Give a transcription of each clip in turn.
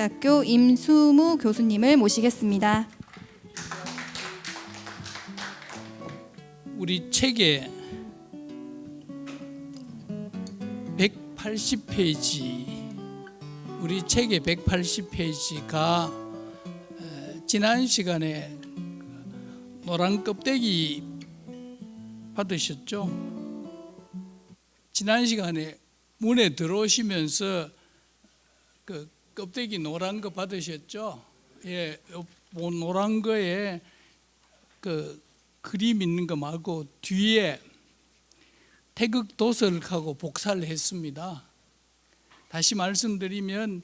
서울대학교 임수무 교수님을 모시겠습니다. 우리 책에 180페이지, 우리 책의 180페이지가 지난 시간에 노란 껍데기 받으셨죠? 지난 시간에 문에 들어오시면서 그 껍데기 노란 거 받으셨죠? 예, 노란 거에 그 그림 있는 거 말고 뒤에 태극 도설하고 복사를 했습니다. 다시 말씀드리면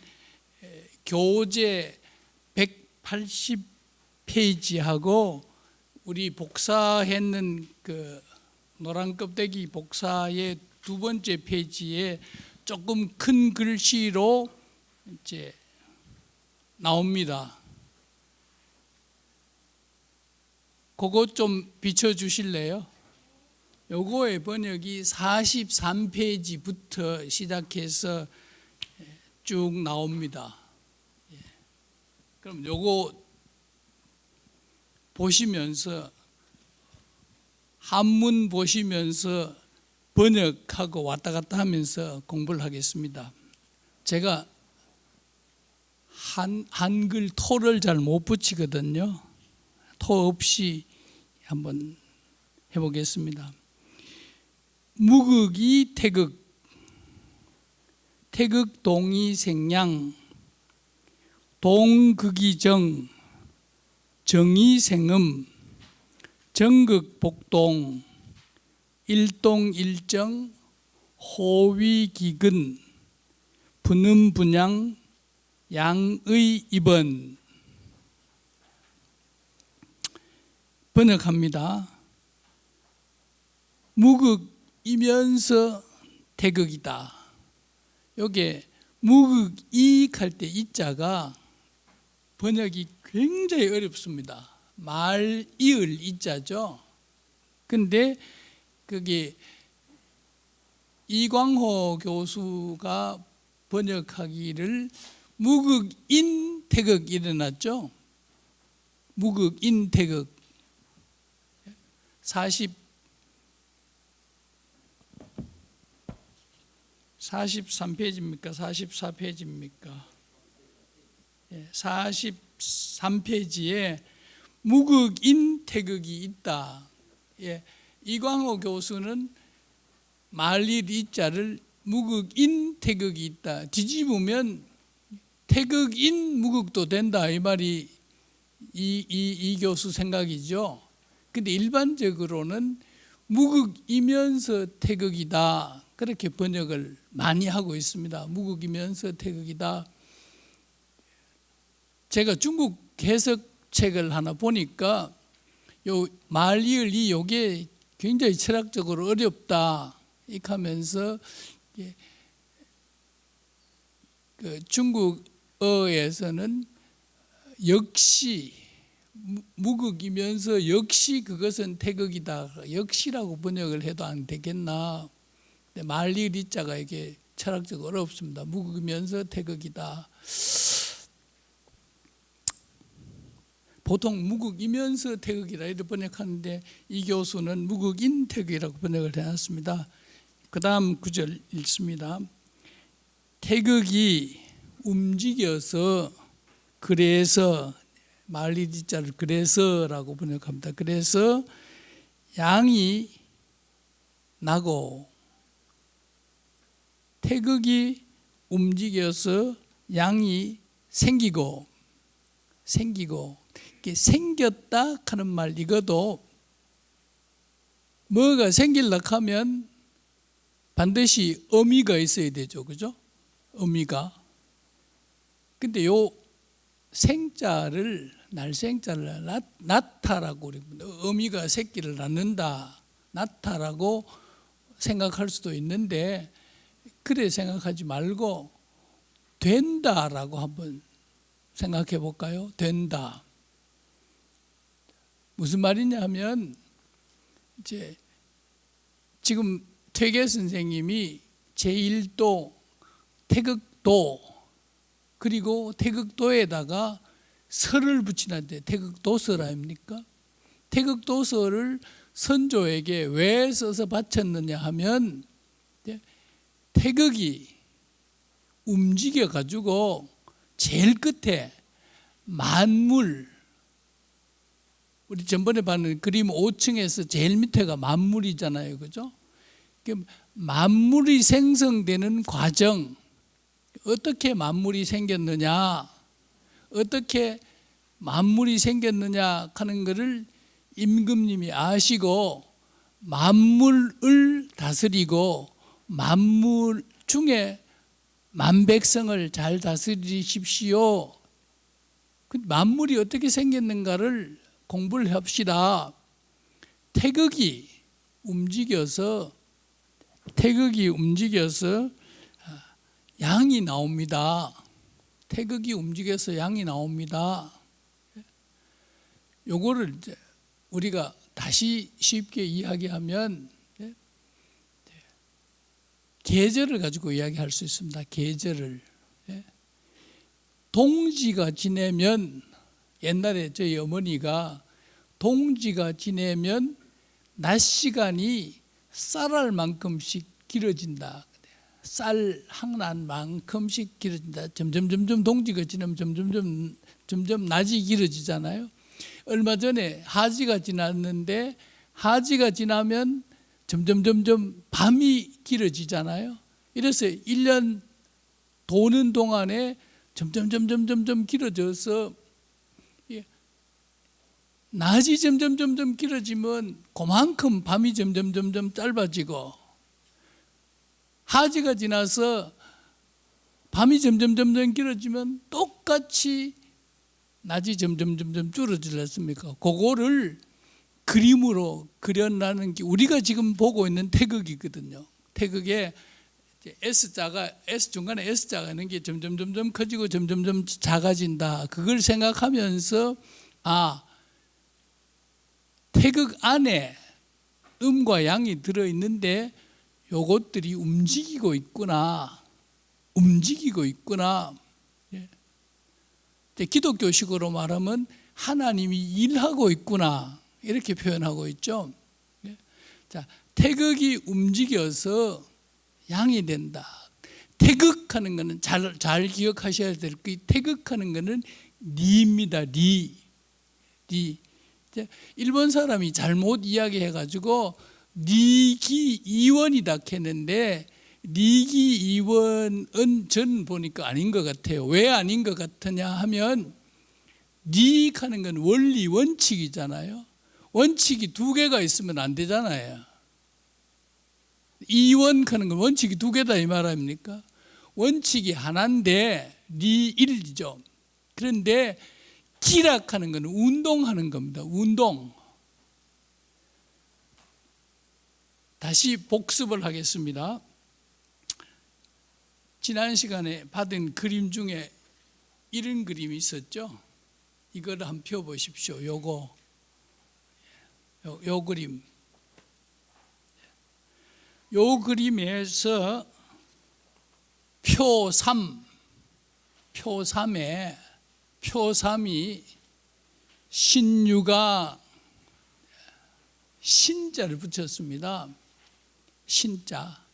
교재 180페이지하고 우리 복사했는 그 노란 껍데기 복사의 두 번째 페이지에 조금 큰 글씨로 이제 나옵니다. 그거 좀 비춰주실래요? 요거의 번역이 43페이지부터 시작해서 쭉 나옵니다. 그럼 요거 보시면서 한문 보시면서 번역하고 왔다 갔다 하면서 공부를 하겠습니다. 제가 한글 토를 잘 못 붙이거든요. 토 없이 한번 해보겠습니다. 무극이 태극, 태극동이 생양, 동극이 정이 생음, 정극복동, 일동일정, 호위기근, 분음분양, 양의 입원. 번역합니다. 무극이면서 태극이다. 요게 무극이익 할 때 이자가 번역이 굉장히 어렵습니다. 말 이을 이자죠. 근데 그게 이광호 교수가 번역하기를 무극인 태극 일어났죠. 무극인 태극 43페이지입니까? 44페이지입니까? 43페이지에 무극인 태극이 있다. 이광호 교수는 말일 이자를 무극인 태극이 있다. 뒤집으면 태극인 무극도 된다. 이 말이 이 교수 생각이죠. 근데 일반적으로는 무극이면서 태극이다. 그렇게 번역을 많이 하고 있습니다. 무극이면서 태극이다. 제가 중국 해석책을 하나 보니까 요 말이을이 요게 굉장히 철학적으로 어렵다. 이렇게 하면서 그 중국어에서는 역시 무극이면서 역시 그것은 태극이다. 역시라고 번역을 해도 안 되겠나. 근데 말일 이자가 이게 철학적으로 어렵습니다. 무극이면서 태극이다. 보통 무극이면서 태극이라 이렇게 번역하는데 이 교수는 무극인 태극이라고 번역을 해놨습니다. 그 다음 구절 읽습니다. 태극이 움직여서 그래서 말일 이자를 그래서라고 번역합니다. 그래서 양이 나고 태극이 움직여서 양이 생기고 이게 생겼다 하는 말 이것도 뭐가 생길라 하면 반드시 의미가 있어야 되죠. 그죠? 의미가. 근데 요 생자를 날생자를 낳다라고 그럽니다. 의미가 새끼를 낳는다. 낳다라고 생각할 수도 있는데 그래 생각하지 말고 된다라고 한번 생각해 볼까요? 된다. 무슨 말이냐 하면 이제 지금 퇴계 선생님이 제1도 태극도 그리고 태극도에다가 설을 붙이는데 태극도설 아닙니까? 태극도설을 선조에게 왜 써서 바쳤느냐 하면 태극이 움직여 가지고 제일 끝에 만물, 우리 전번에 봤는 그림 5층에서 제일 밑에가 만물이잖아요, 그죠? 만물이 생성되는 과정, 어떻게 만물이 생겼느냐, 어떻게 만물이 생겼느냐 하는 것을 임금님이 아시고 만물을 다스리고 만물 중에 만백성을 잘 다스리십시오. 만물이 어떻게 생겼는가를 공부를 합시다. 태극이 움직여서 양이 나옵니다. 태극이 움직여서 양이 나옵니다. 요거를 이제 우리가 다시 쉽게 이야기하면 계절을 가지고 이야기할 수 있습니다. 계절을. 동지가 지내면, 옛날에 저희 어머니가 동지가 지내면 낮 시간이 쌀알만큼씩 길어진다. 쌀 항난만큼씩 길어진다. 점점 동지가 지나면 점점 낮이 길어지잖아요. 얼마 전에 하지가 지났는데 하지가 지나면 점점 밤이 길어지잖아요. 이래서 1년 도는 동안에 점점 길어져서 낮이 점점 길어지면 그만큼 밤이 점점 짧아지고, 하지가 지나서 밤이 점점 길어지면 똑같이 낮이 점점 줄어들지 않습니까? 그거를 그림으로 그려나는 게 우리가 지금 보고 있는 태극이거든요. 태극에 S자가, S 중간에 S자가 있는 게 점점 커지고 점점 작아진다. 그걸 생각하면서 태극 안에 음과 양이 들어있는데 요것들이 움직이고 있구나. 기독교식으로 말하면 하나님이 일하고 있구나, 이렇게 표현하고 있죠. 자, 태극이 움직여서 양이 된다. 태극하는 것은 잘 기억하셔야 될 게, 태극하는 것은 리입니다. 리. 일본 사람이 잘못 이야기해가지고 리기이원이다 했는데, 리기이원은 전 보니까 아닌 것 같아요. 왜 아닌 것 같으냐 하면, 리하는 건 원리 원칙이잖아요. 원칙이 두 개가 있으면 안 되잖아요. 이원하는 건 원칙이 두 개다 이 말 아닙니까? 원칙이 하나인데 리일이죠. 그런데 기락하는 건 운동하는 겁니다. 운동. 다시 복습을 하겠습니다. 지난 시간에 받은 그림 중에 이런 그림이 있었죠. 이걸 한번 펴보십시오. 요 그림. 요 그림에서 표3이 신유가 신자를 붙였습니다. 신자.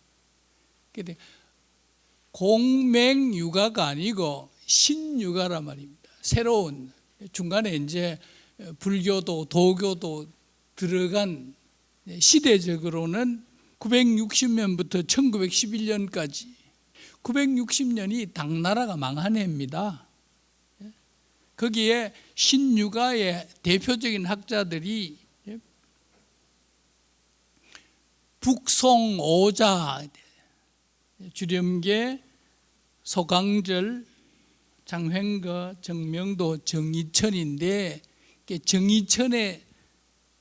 공맹유가가 아니고 신유가란 말입니다. 새로운, 중간에 이제 불교도 도교도 들어간, 시대적으로는 960년부터 1911년까지 960년이 당나라가 망한 해입니다. 거기에 신유가의 대표적인 학자들이 북송오자, 주렴계, 소강절, 장횡거, 정명도, 정이천인데, 정이천의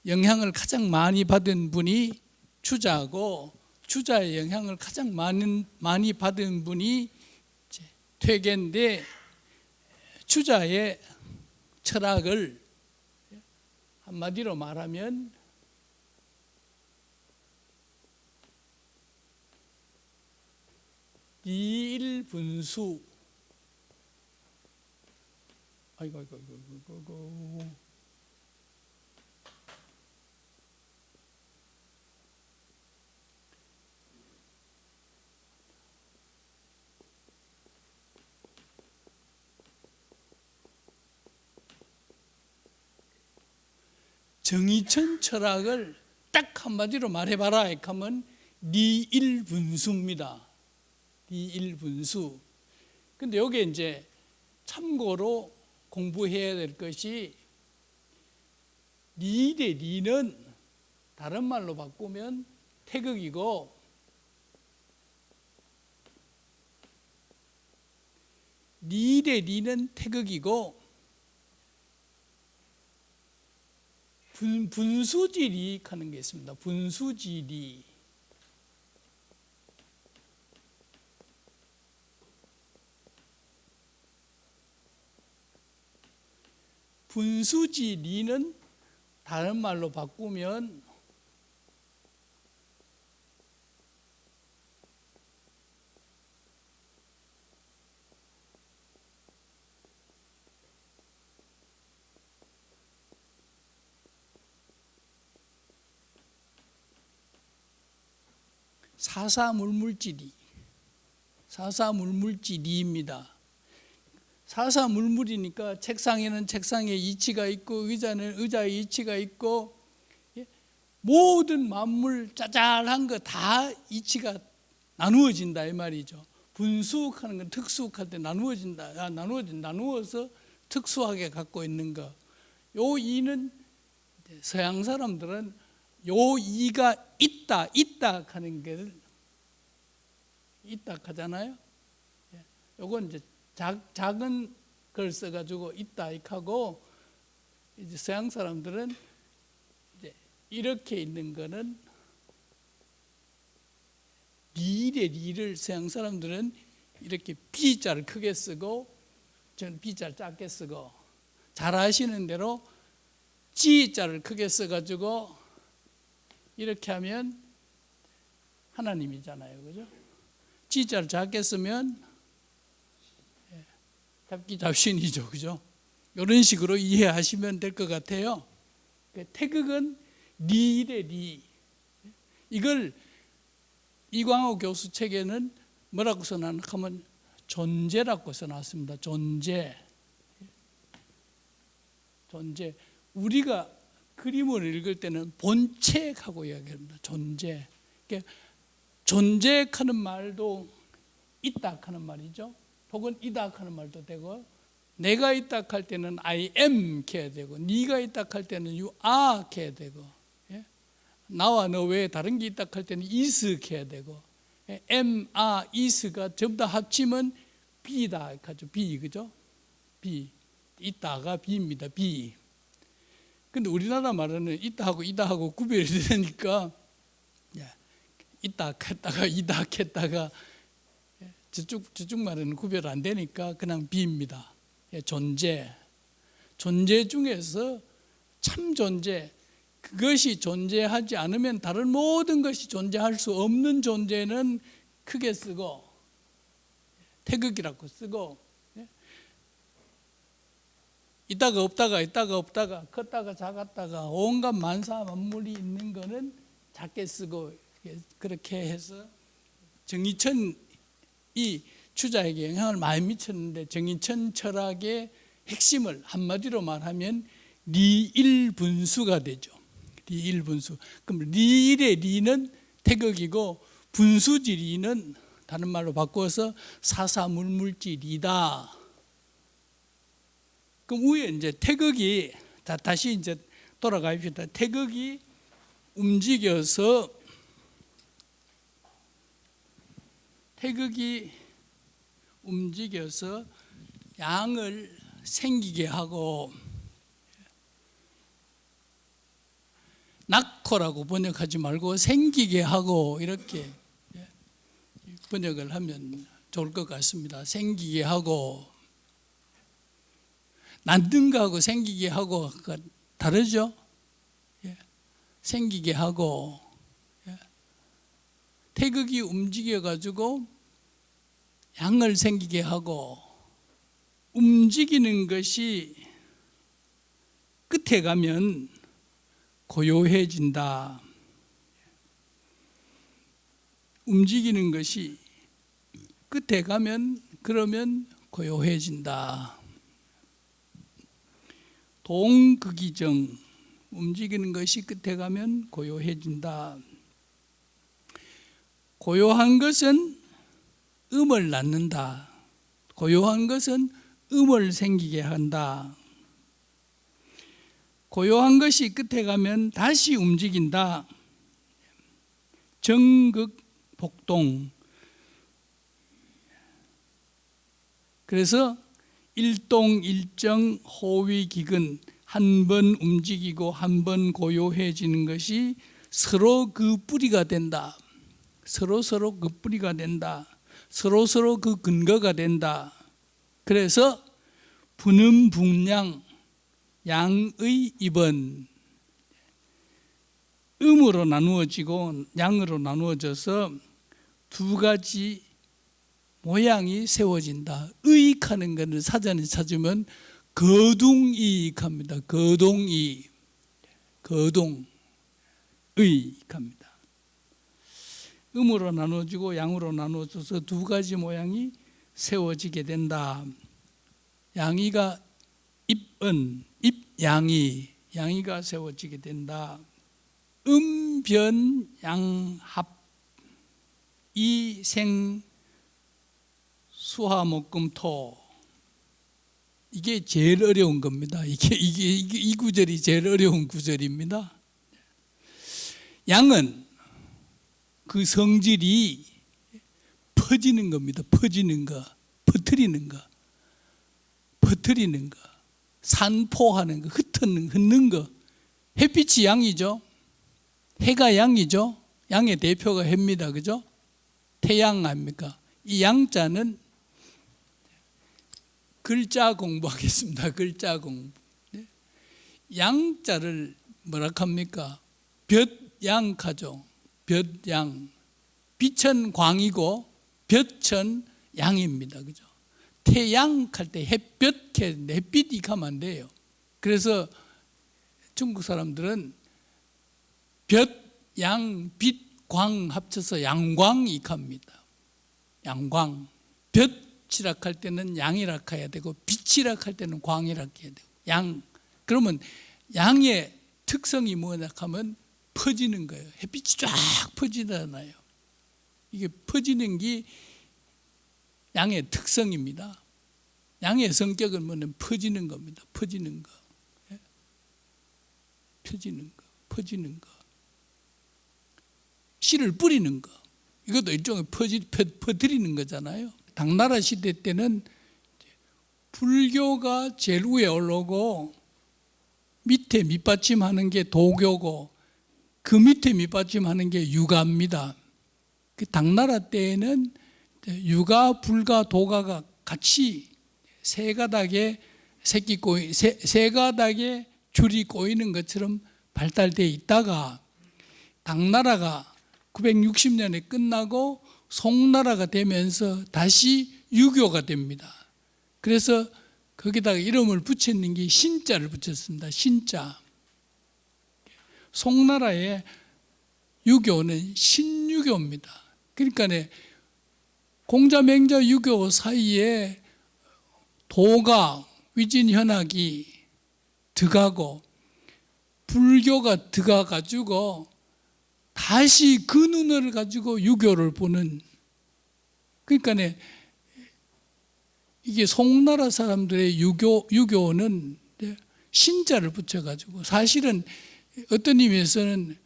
영향을 가장 많이 받은 분이 추자고, 추자의 영향을 가장 많이 받은 분이 퇴계인데, 추자의 철학을 한마디로 말하면 이일분수, 아이고, 아이고, 아이고, 아이고, 아이고. 정의천 철학을 딱 한마디로 말해봐라 하면 리일분수입니다. 리일분수. 근데 여기에 이제 참고로 공부해야 될 것이 리의 리는 다른 말로 바꾸면 태극이고 리의 리는 태극이고 분수지리 하는 게 있습니다. 분수지리. 분수지리는 다른 말로 바꾸면 사사물물지리, 사사물물지리입니다. 사사물물이니까 책상에는 책상의 이치가 있고 의자는 의자의 이치가 있고 모든 만물 짜잘한 거 다 이치가 나누어진다 이 말이죠. 분수하는 건 특수할 때 나누어진다. 나누어서 특수하게 갖고 있는 거. 요 이는 서양 사람들은 요 이가 있다 하는 게 있다 하잖아요. 요건 이제 작은 걸 써가지고 있다 하고 이제 서양 사람들은 이제 이렇게 있는 거는 리를 서양 사람들은 이렇게 B자를 크게 쓰고 저는 B자를 작게 쓰고 잘 아시는 대로 G자를 크게 써가지고 이렇게 하면 하나님이잖아요, 그죠? G자를 작게 쓰면 잡신이죠, 그죠? 이런 식으로 이해하시면 될 것 같아요. 태극은 리의 리. 이걸 이광호 교수 책에는 뭐라고 써놨나 하면 존재라고 써놨습니다. 존재. 우리가 그림을 읽을 때는 본체하고 이야기합니다. 존재. 존재하는 말도 있다 하는 말이죠. 혹은 이다 하는 말도 되고, 내가 있다 할 때는 I am 해야 되고, 네가 있다 할 때는 you are 해야 되고, 나와 너 외에 다른 게 있다 할 때는 is 해야 되고, am, are, is가 전부 다 합치면 be다 하죠. be, 그죠? be. 있다가 be입니다. be. 근데 우리나라 말은 있다 하고 이다 하고 구별이 되니까 있다 했다가 이다 했다가 저쪽 말은 구별 안 되니까 그냥 be입니다. 존재 중에서 참 존재, 그것이 존재하지 않으면 다른 모든 것이 존재할 수 없는 존재는 크게 쓰고 태극이라고 쓰고, 있다가 없다가 컸다가 작았다가 온갖 만사 만물이 있는 거는 작게 쓰고, 그렇게 해서 정의천이 추자에게 영향을 많이 미쳤는데, 정의천 철학의 핵심을 한마디로 말하면 리일분수가 되죠. 리일분수. 그럼 리일의 리는 태극이고 분수지리는 다른 말로 바꾸어서 사사물물지리다. 그럼 위에 이제 태극이, 다시 이제 돌아가십시다. 태극이 움직여서 양을 생기게 하고, 낳고라고 번역하지 말고 생기게 하고 이렇게 번역을 하면 좋을 것 같습니다. 생기게 하고, 낳는 거하고 생기게 하고 다르죠? 생기게 하고, 태극이 움직여 가지고 양을 생기게 하고 움직이는 것이 끝에 가면 고요해진다. 움직이는 것이 끝에 가면 그러면 고요해진다. 동극이정, 움직이는 것이 끝에 가면 고요해진다. 고요한 것은 음을 낳는다. 고요한 것은 음을 생기게 한다. 고요한 것이 끝에 가면 다시 움직인다. 정극 복동. 그래서 일동일정 호위기근, 한 번 움직이고 한 번 고요해지는 것이 서로 그 뿌리가 된다. 서로 그 뿌리가 된다. 서로 그 근거가 된다. 그래서 분음분양, 양의 입은 음으로 나누어지고 양으로 나누어져서 두 가지 모양이 세워진다. 의익하는 것을 사전에 찾으면 거둥이익합니다. 거동이익, 거동의익합니다. 음으로 나누어지고 양으로 나누어져서 두 가지 모양이 세워지게 된다. 양이가 입은, 입양이, 양이가 세워지게 된다. 음변양합, 이생 수화목금토. 이게 제일 어려운 겁니다. 이 구절이 제일 어려운 구절입니다. 양은 그 성질이 퍼지는 겁니다. 퍼지는 거, 퍼뜨리는 거, 산포하는 거, 흩는 거. 햇빛이 양이죠. 해가 양이죠. 양의 대표가 해입니다. 그죠? 태양 아닙니까? 이 양자는 글자 공부하겠습니다. 글자 공부. 양자를 뭐라 합니까? 볕양하죠. 볕양. 빛은 광이고 볕은 양입니다. 그죠? 태양 할 때 햇볕, 햇빛이 가면 안 돼요. 그래서 중국 사람들은 볕, 양, 빛, 광 합쳐서 양광이 합니다. 양광. 볕이라 할 때는 양이라 해야 되고 빛이라 할 때는 광이라 해야 되고 양. 그러면 양의 특성이 뭐냐 하면 퍼지는 거예요. 햇빛이 쫙 퍼지잖아요. 이게 퍼지는 게 양의 특성입니다. 양의 성격은 뭐냐면 퍼지는 겁니다. 퍼지는 거. 퍼지는 거. 씨를 뿌리는 거. 이것도 일종의 퍼뜨리는 거잖아요. 당나라 시대 때는 불교가 제일 위에 올라오고 밑에 밑받침하는 게 도교고 그 밑에 밑받침하는 게 유가입니다. 그 당나라 때에는 유가, 불가, 도가가 같이 세 가닥에 세 가닥에 줄이 꼬이는 것처럼 발달되어 있다가 당나라가 960년에 끝나고 송나라가 되면서 다시 유교가 됩니다. 그래서 거기다가 이름을 붙였는 게 신자를 붙였습니다. 신자. 송나라의 유교는 신유교입니다. 그러니까 공자, 맹자, 유교 사이에 도가, 위진현학이 들어가고 불교가 들어가가지고 다시 그 눈을 가지고 유교를 보는. 그러니까 이게 송나라 사람들의 유교는 신자를 붙여가지고 사실은 어떤 의미에서는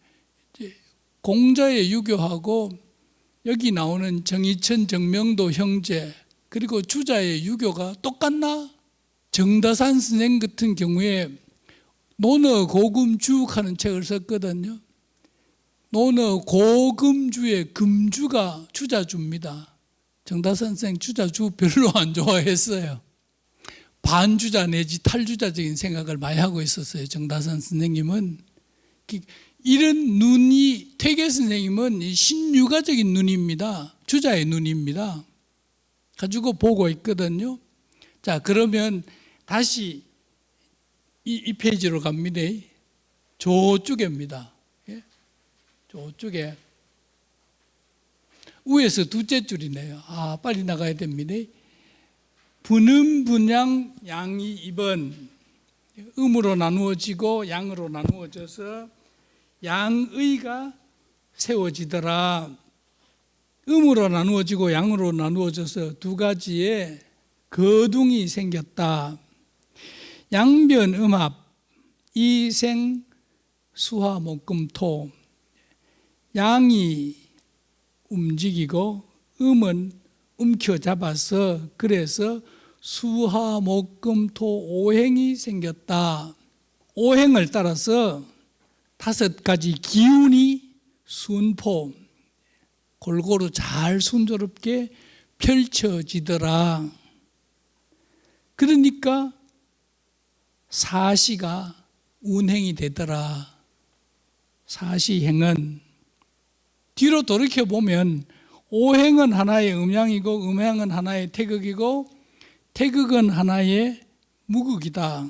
공자의 유교하고 여기 나오는 정의천, 정명도 형제 그리고 주자의 유교가 똑같나? 정다산 선생 같은 경우에 논어 고금주 하는 책을 썼거든요. 논어 고금주의 금주가 주자주입니다. 정다산 선생 주자주 별로 안 좋아했어요. 반주자 내지 탈주자적인 생각을 많이 하고 있었어요. 정다산 선생님은. 이런 눈이, 퇴계 선생님은 신유가적인 눈입니다. 주자의 눈입니다. 가지고 보고 있거든요. 자, 그러면 다시 이 페이지로 갑니다. 저쪽입니다. 예? 저쪽에 위에서 둘째 줄이네요. 아, 빨리 나가야 됩니다. 분음, 분양, 양이 2번 음으로 나누어지고 양으로 나누어져서 양의가 세워지더라. 음으로 나누어지고 양으로 나누어져서 두 가지의 거둥이 생겼다. 양변, 음합, 이생, 수화, 목금, 토. 양이 움직이고 음은 움켜잡아서 그래서 수화, 목금, 토, 오행이 생겼다. 오행을 따라서 5가지 기운이 순포, 골고루 잘 순조롭게 펼쳐지더라. 그러니까 사시가 운행이 되더라. 사시행은 뒤로 돌이켜보면 오행은 하나의 음양이고 음양은 하나의 태극이고 태극은 하나의 무극이다.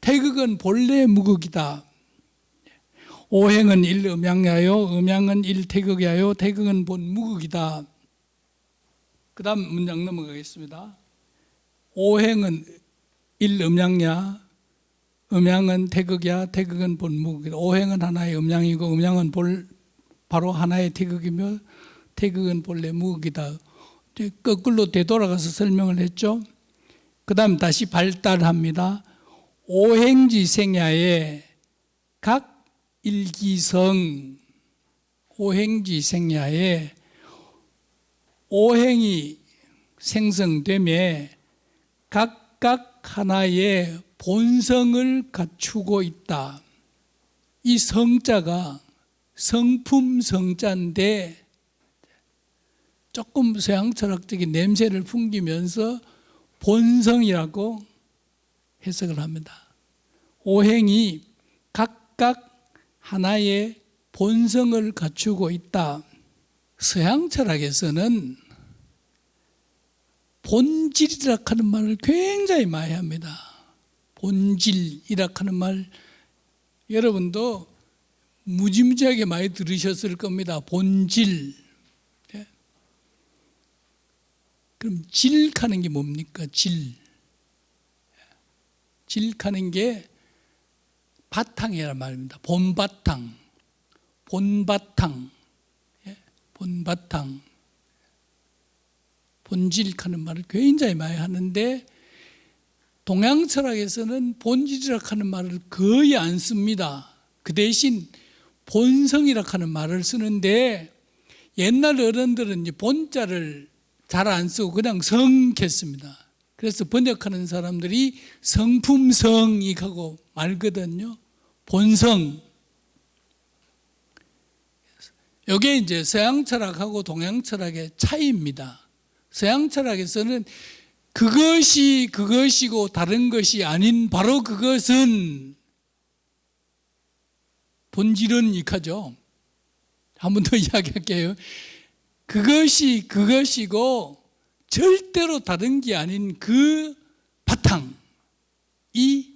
태극은 본래 무극이다. 오행은 일음양이하여 음양은 일태극이하여 태극은 본 무극이다. 그 다음 문장 넘어가겠습니다. 오행은 일음양이야, 음양은 태극이야, 태극은 본 무극이다. 오행은 하나의 음양이고 음양은 바로 하나의 태극이며 태극은 본래 무극이다. 거꾸로 되돌아가서 설명을 했죠. 그 다음 다시 발달합니다. 오행지생야의 각 일기성, 오행지생야의 오행이 생성되매 각각 하나의 본성을 갖추고 있다. 이 성자가 성품 성자인데 조금 서양 철학적인 냄새를 풍기면서 본성이라고 해석을 합니다. 오행이 각각 하나의 본성을 갖추고 있다. 서양 철학에서는 본질이라 하는 말을 굉장히 많이 합니다. 본질이라 하는 말 여러분도 무지무지하게 많이 들으셨을 겁니다. 본질. 네? 그럼 질하는 게 뭡니까? 질. 질하는 게 바탕이란 말입니다. 본바탕. 본바탕. 본바탕. 본질하는 말을 굉장히 많이 하는데 동양 철학에서는 본질이라 하는 말을 거의 안 씁니다. 그 대신 본성이라 하는 말을 쓰는데 옛날 어른들은 이제 본자를 잘 안 쓰고 그냥 성했습니다. 그래서 번역하는 사람들이 성품성이라고 말거든요. 본성. 이게 이제 서양 철학하고 동양 철학의 차이입니다. 서양 철학에서는 그것이 그것이고 다른 것이 아닌 바로 그것은 본질은 이카죠. 한 번 더 이야기할게요. 그것이 그것이고 절대로 다른 게 아닌 그 바탕, 이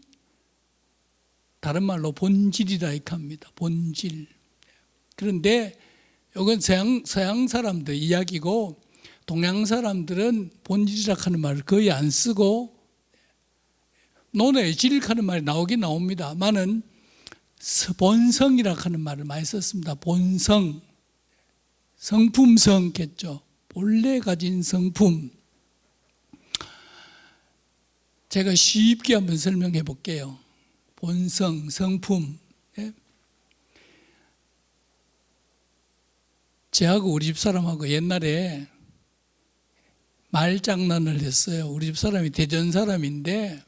다른 말로 본질이라 이카입니다. 본질. 그런데 이건 서양 사람들 이야기고 동양 사람들은 본질이라 하는 말을 거의 안 쓰고 논어에 질하는 말이 나오긴 나옵니다만은 본성이라 하는 말을 많이 썼습니다. 본성, 성품성겠죠. 본래 가진 성품. 제가 쉽게 한번 설명해 볼게요. 본성, 성품. 저하고 우리 집사람하고 옛날에 말장난을 했어요. 우리 집사람이 대전 사람인데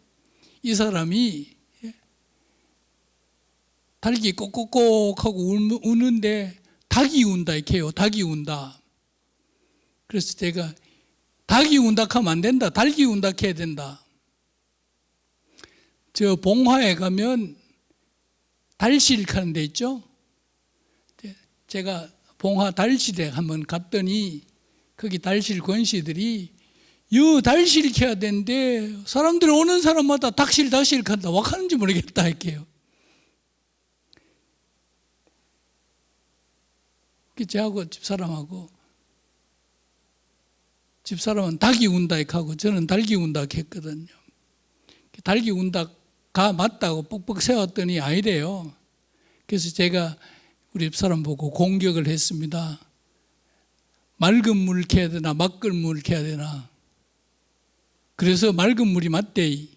이 사람이 닭이 꼭꼭꼭 하고 우는데 닭이 운다 이렇게 해요. 닭이 운다. 그래서 제가 닭이 운다 하면 안 된다. 닭이 운다 해야 된다. 저 봉화에 가면 달실 하는 데 있죠. 제가 봉화 달실에 한번 갔더니 거기 달실 권씨들이 달실 켜야 되는데 사람들이 오는 사람마다 닥실 간다. 와 하는지 모르겠다 할게요. 저하고 집사람은 닭이 운다 하고 저는 달기 운다 했거든요. 달기 운다가 맞다고 뻑뻑 세웠더니 아니래요. 그래서 제가 우리 집사람 보고 공격을 했습니다. 맑은 물 켜야 되나 막걸리 물 켜야 되나. 그래서 맑은 물이 맞대이.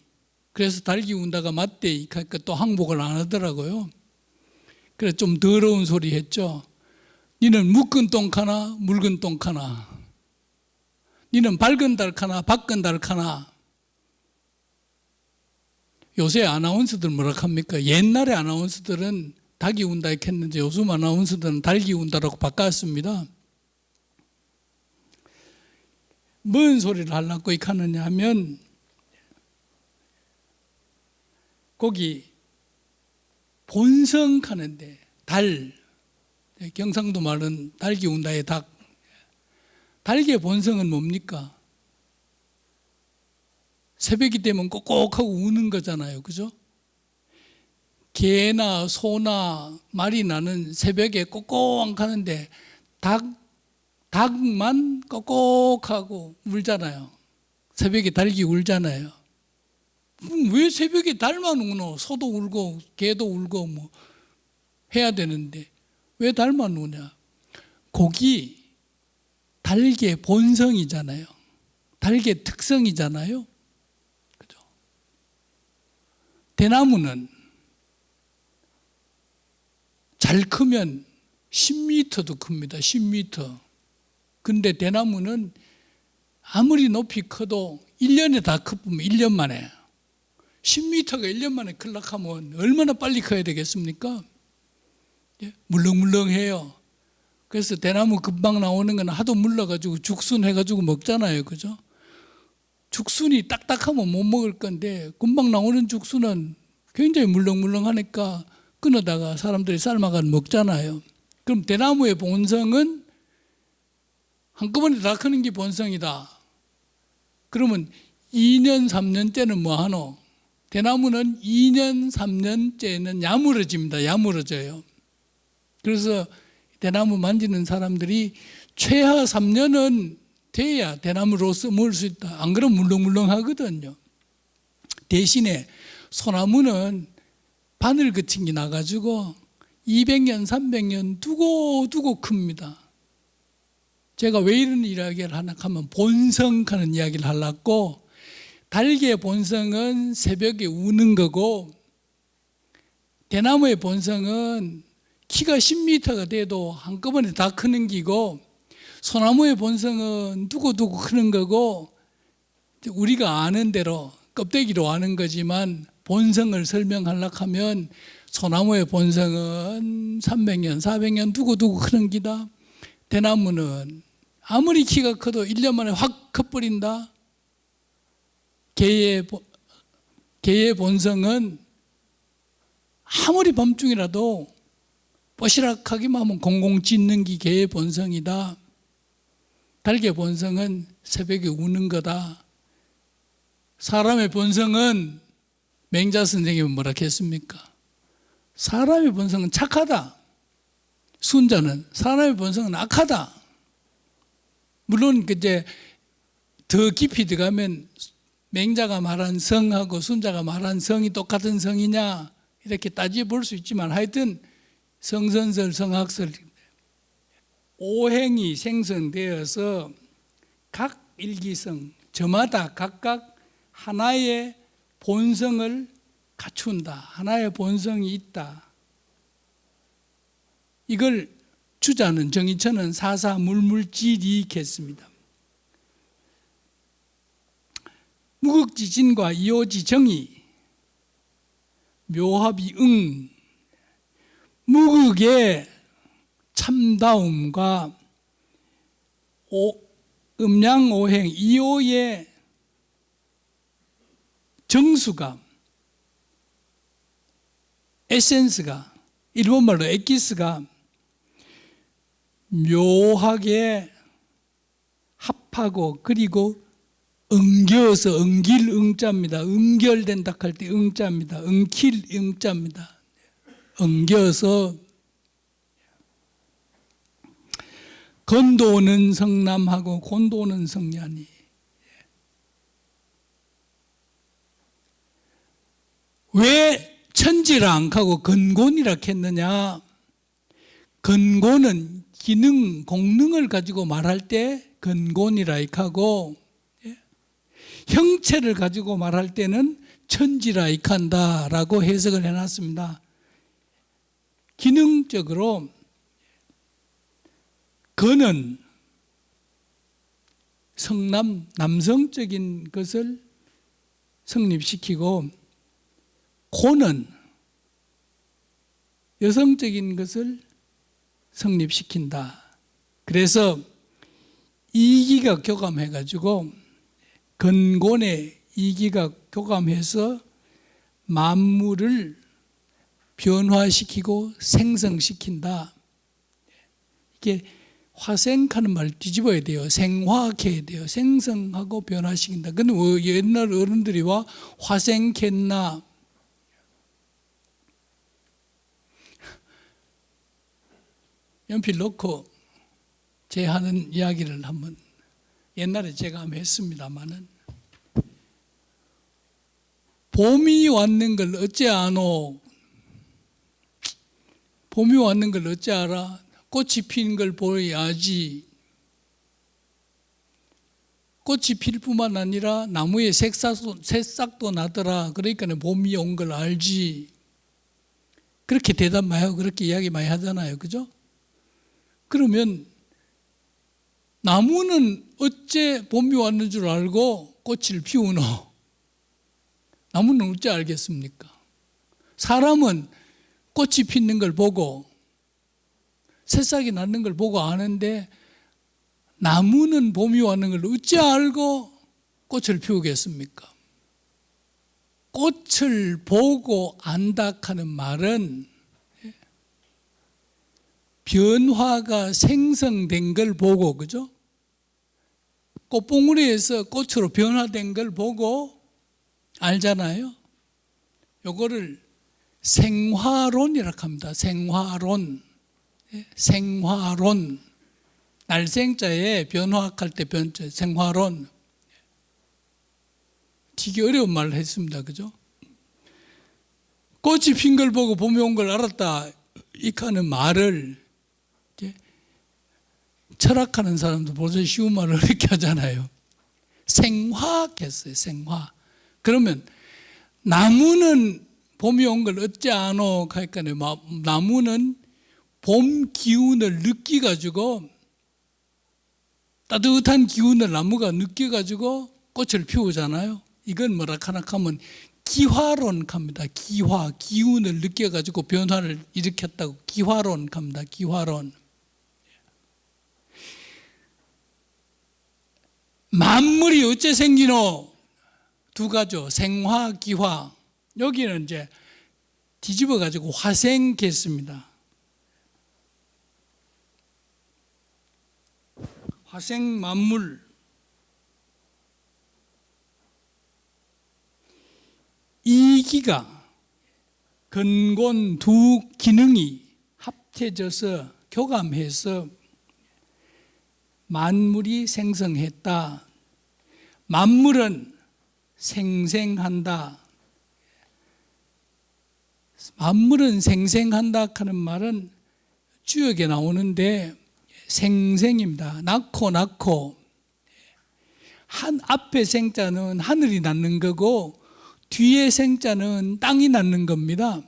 그래서 달기 운다가 맞대이. 그러니까 또 항복을 안 하더라고요. 그래서 좀 더러운 소리 했죠. 니는 묵은 똥 카나 묽은 똥 카나. 니는 밝은 달 카나 밝은 달 카나. 요새 아나운서들 뭐라 합니까? 옛날에 아나운서들은 닭이 운다 했는데 요즘 아나운서들은 달기 운다라고 바꿨습니다. 뭔 소리를 하려고 이렇게 하느냐 하면 거기 본성하는데 경상도 말은 달기 운다의 닭. 달기의 본성은 뭡니까? 새벽이 되면 꼭꼭하고 우는 거잖아요. 그죠? 개나 소나 말이 나는 새벽에 꼭꼭 하는데 닭만 꼭꼭하고 울잖아요. 새벽에 달기 울잖아요. 왜 새벽에 달만 우노? 소도 울고 개도 울고 뭐 해야 되는데 왜 달만 우냐? 고기 달기의 본성이잖아요. 달기의 특성이잖아요. 그죠? 대나무는 잘 크면 10m도 큽니다. 10m. 근데 대나무는 아무리 높이 커도 1년에 다 크면 1년 만에 10m가 1년 만에 클락하면 얼마나 빨리 커야 되겠습니까? 물렁물렁해요. 그래서 대나무 금방 나오는 건 하도 물러가지고 죽순 해가지고 먹잖아요. 그죠? 죽순이 딱딱하면 못 먹을 건데 금방 나오는 죽순은 굉장히 물렁물렁하니까 끊어다가 사람들이 삶아가 먹잖아요. 그럼 대나무의 본성은 한꺼번에 다 크는 게 본성이다. 그러면 2년, 3년째는 뭐 하노? 대나무는 2년, 3년째는 야무러집니다. 야무러져요. 그래서 대나무 만지는 사람들이 최하 3년은 돼야 대나무로서 먹을 수 있다. 안 그러면 물렁물렁하거든요. 대신에 소나무는 바늘 같은 게 나가지고 200년, 300년 두고 큽니다. 제가 왜 이런 이야기를 하나 하면 본성하는 이야기를 하려고 달기의 본성은 새벽에 우는 거고 대나무의 본성은 키가 10m가 돼도 한꺼번에 다 크는 기고 소나무의 본성은 두고 크는 거고 우리가 아는 대로 껍데기로 아는 거지만 본성을 설명하려고 하면 소나무의 본성은 300년, 400년 두고 크는 기다. 대나무는 아무리 키가 커도 1년 만에 확 커버린다. 개의 본성은 아무리 밤중이라도 뽀시락하기만 하면 공공 짖는 게 개의 본성이다. 달기의 본성은 새벽에 우는 거다. 사람의 본성은 맹자 선생님은 뭐라 했습니까? 사람의 본성은 착하다. 순자는 사람의 본성은 악하다. 물론 이제 더 깊이 들어가면 맹자가 말한 성하고 순자가 말한 성이 똑같은 성이냐 이렇게 따져볼 수 있지만 하여튼 성선설, 성학설 오행이 생성되어서 각 일기성 저마다 각각 하나의 본성을 갖춘다. 하나의 본성이 있다. 이걸 주자는 정의천은 사사물물지리 했습니다. 무극지진과 이오지정이 묘합이 응 무극의 참다움과 음양오행 이오의 정수가 에센스가 일본말로 엑기스가 묘하게 합하고 그리고 응겨서 응길 응자입니다. 응결된다 할 때 응자입니다. 응킬 응자입니다. 응겨서 건도는 성남하고 곤도는 성년이. 왜 천지라 안 하고 건곤이라 했느냐? 건곤은 기능, 공능을 가지고 말할 때 건곤이라 하고, 형체를 가지고 말할 때는 천지라 한다라고 해석을 해놨습니다. 기능적으로 건은 남성적인 것을 성립시키고, 고는 여성적인 것을 성립시킨다. 그래서 이기가 교감해가지고 건곤의 이기가 교감해서 만물을 변화시키고 생성시킨다. 이게 화생하는 말 뒤집어야 돼요. 생화해야 돼요. 생성하고 변화시킨다. 근데 옛날 어른들이 와 화생했나? 연필 놓고 제 하는 이야기를 한번 옛날에 제가 한번 했습니다마는, 봄이 왔는 걸 어찌 아노? 봄이 왔는 걸 어찌 알아? 꽃이 피는 걸 보여야지. 꽃이 필 뿐만 아니라 나무에 새싹도 나더라. 그러니까 봄이 온 걸 알지. 그렇게 대답 많이 하고 그렇게 이야기 많이 하잖아요. 그죠? 그러면 나무는 어째 봄이 왔는 줄 알고 꽃을 피우노? 나무는 어째 알겠습니까? 사람은 꽃이 피는 걸 보고 새싹이 났는 걸 보고 아는데, 나무는 봄이 왔는 걸 어째 알고 꽃을 피우겠습니까? 꽃을 보고 안다 하는 말은 변화가 생성된 걸 보고, 그죠? 꽃봉오리에서 꽃으로 변화된 걸 보고 알잖아요. 요거를 생화론이라고 합니다. 생화론. 생화론. 날생자에 변화할 때 변자, 생화론. 되게 어려운 말을 했습니다. 그죠? 꽃이 핀 걸 보고 봄이 온 걸 알았다. 이 하는 말을 철학하는 사람도 벌써 쉬운 말을 이렇게 하잖아요. 생화했어요. 생화. 그러면 나무는 봄이 온 걸 어찌 아노? 하니까 나무는 봄 기운을 느끼가지고, 따뜻한 기운을 나무가 느껴가지고 꽃을 피우잖아요. 이건 뭐라 하면 기화론 합니다. 기화, 기운을 느껴가지고 변화를 일으켰다고 기화론 합니다. 기화론. 만물이 어째 생기노? 두 가지죠. 생화, 기화. 여기는 이제 뒤집어가지고 화생겠습니다. 화생 만물. 이기가 건곤 두 기능이 합쳐져서 교감해서 만물이 생성했다. 만물은 생생한다. 만물은 생생한다 하는 말은 주역에 나오는데 생생입니다. 낳고 한 앞에 생자는 하늘이 낳는 거고 뒤에 생자는 땅이 낳는 겁니다.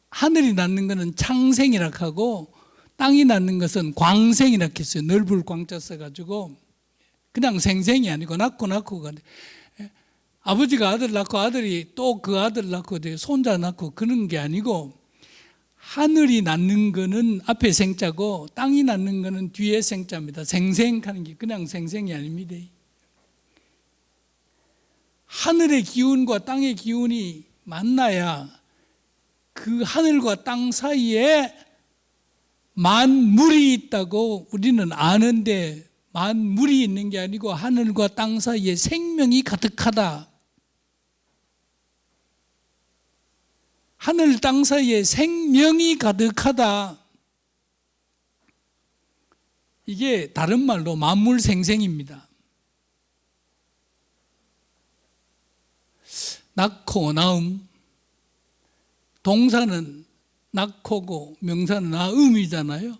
하늘이 낳는 것은 창생이라고 하고 땅이 낳는 것은 광생이라고 했어요. 넓을 광자 써가지고 그냥 생생이 아니고 낳고 아버지가 아들 낳고 아들이 또 그 아들 낳고 손자 낳고 그런 게 아니고, 하늘이 낳는 거는 앞에 생자고 땅이 낳는 거는 뒤에 생자입니다. 생생하는 게 그냥 생생이 아닙니다. 하늘의 기운과 땅의 기운이 만나야 그 하늘과 땅 사이에 만물이 있다고 우리는 아는데 만물이 있는 게 아니고 하늘과 땅 사이에 생명이 가득하다. 하늘 땅 사이에 생명이 가득하다. 이게 다른 말로 만물생생입니다. 낳고 나음, 동사는 낳고고 명사는 나음이잖아요.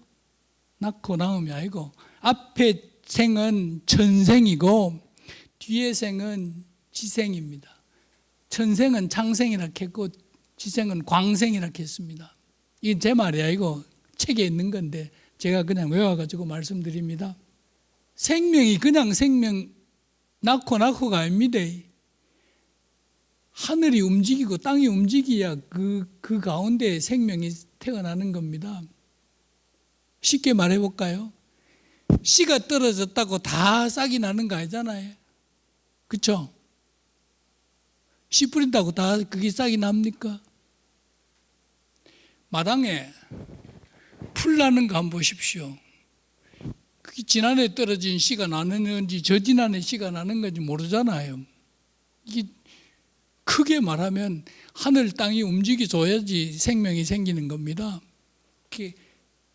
낳고 나음이 아니고 앞에 생은 천생이고 뒤에 생은 지생입니다. 천생은 창생이라 했고 지생은 광생이라 했습니다. 이게 제 말이 아니고 책에 있는 건데 제가 그냥 외워가지고 말씀드립니다. 생명이 그냥 생명 낳고가 아닙니다. 하늘이 움직이고 땅이 움직여야 그 가운데 생명이 태어나는 겁니다. 쉽게 말해볼까요? 씨가 떨어졌다고 다 싹이 나는 거 아니잖아요. 그렇죠? 씨 뿌린다고 다 그게 싹이 납니까? 마당에 풀 나는 거 한번 보십시오. 그게 지난해 떨어진 씨가 나는 건지 저지난해 씨가 나는 건지 모르잖아요. 이게 크게 말하면 하늘 땅이 움직여줘야지 생명이 생기는 겁니다.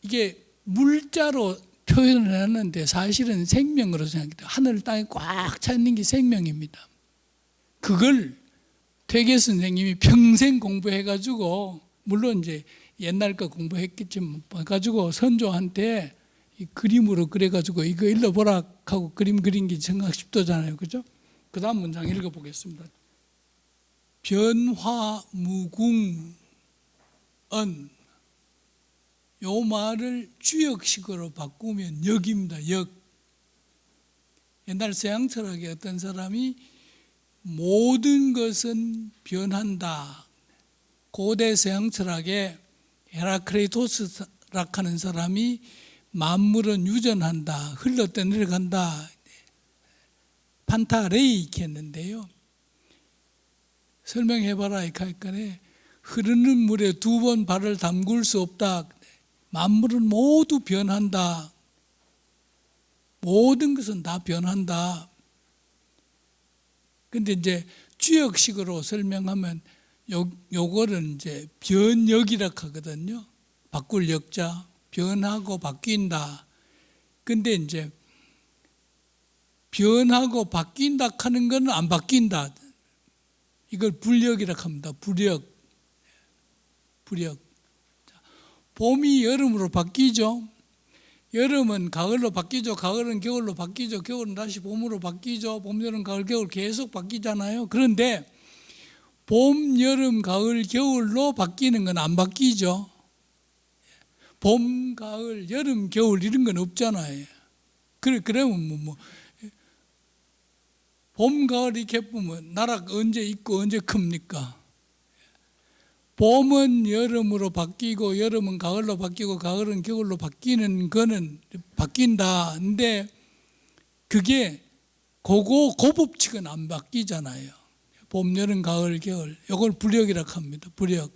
이게 물자로 표현을 했는데 사실은 생명으로 생각해요. 하늘 땅이 꽉 차 있는 게 생명입니다. 그걸 퇴계 선생님이 평생 공부해가지고 물론 이제 옛날 거 공부했겠지만 가지고 선조한테 이 그림으로 그래가지고 이거 읽어보라 하고 그림 그린 게 정확 10도잖아요. 그죠? 그 다음 문장 읽어보겠습니다. 변화무궁언, 요 말을 주역식으로 바꾸면 역입니다. 역. 옛날 서양 철학의 어떤 사람이 모든 것은 변한다. 고대 서양 철학의 헤라크레이토스라 하는 사람이 만물은 유전한다. 흘렀다 내려간다. 판타레이크 했는데요. 설명해봐라 이렇게 할 거네. 흐르는 물에 2번 발을 담글 수 없다. 만물은 모두 변한다. 모든 것은 다 변한다. 근데 이제 주역식으로 설명하면 요거를 이제 변역이라 하거든요. 바꿀 역자. 변하고 바뀐다. 근데 이제 변하고 바뀐다 하는 건 안 바뀐다. 이걸 불역이라고 합니다. 불역. 봄이 여름으로 바뀌죠. 여름은 가을로 바뀌죠. 가을은 겨울로 바뀌죠. 겨울은 다시 봄으로 바뀌죠. 봄, 여름, 가을, 겨울 계속 바뀌잖아요. 그런데 봄, 여름, 가을, 겨울로 바뀌는 건 안 바뀌죠. 봄, 가을, 여름, 겨울 이런 건 없잖아요. 그러면 봄, 가을 이렇게 보면 나락 언제 있고 언제 큽니까? 봄은 여름으로 바뀌고 여름은 가을로 바뀌고 가을은 겨울로 바뀌는 거는 바뀐다. 근데 그게 그 법칙은 안 바뀌잖아요. 봄, 여름, 가을, 겨울. 이걸 불역이라고 합니다. 불역.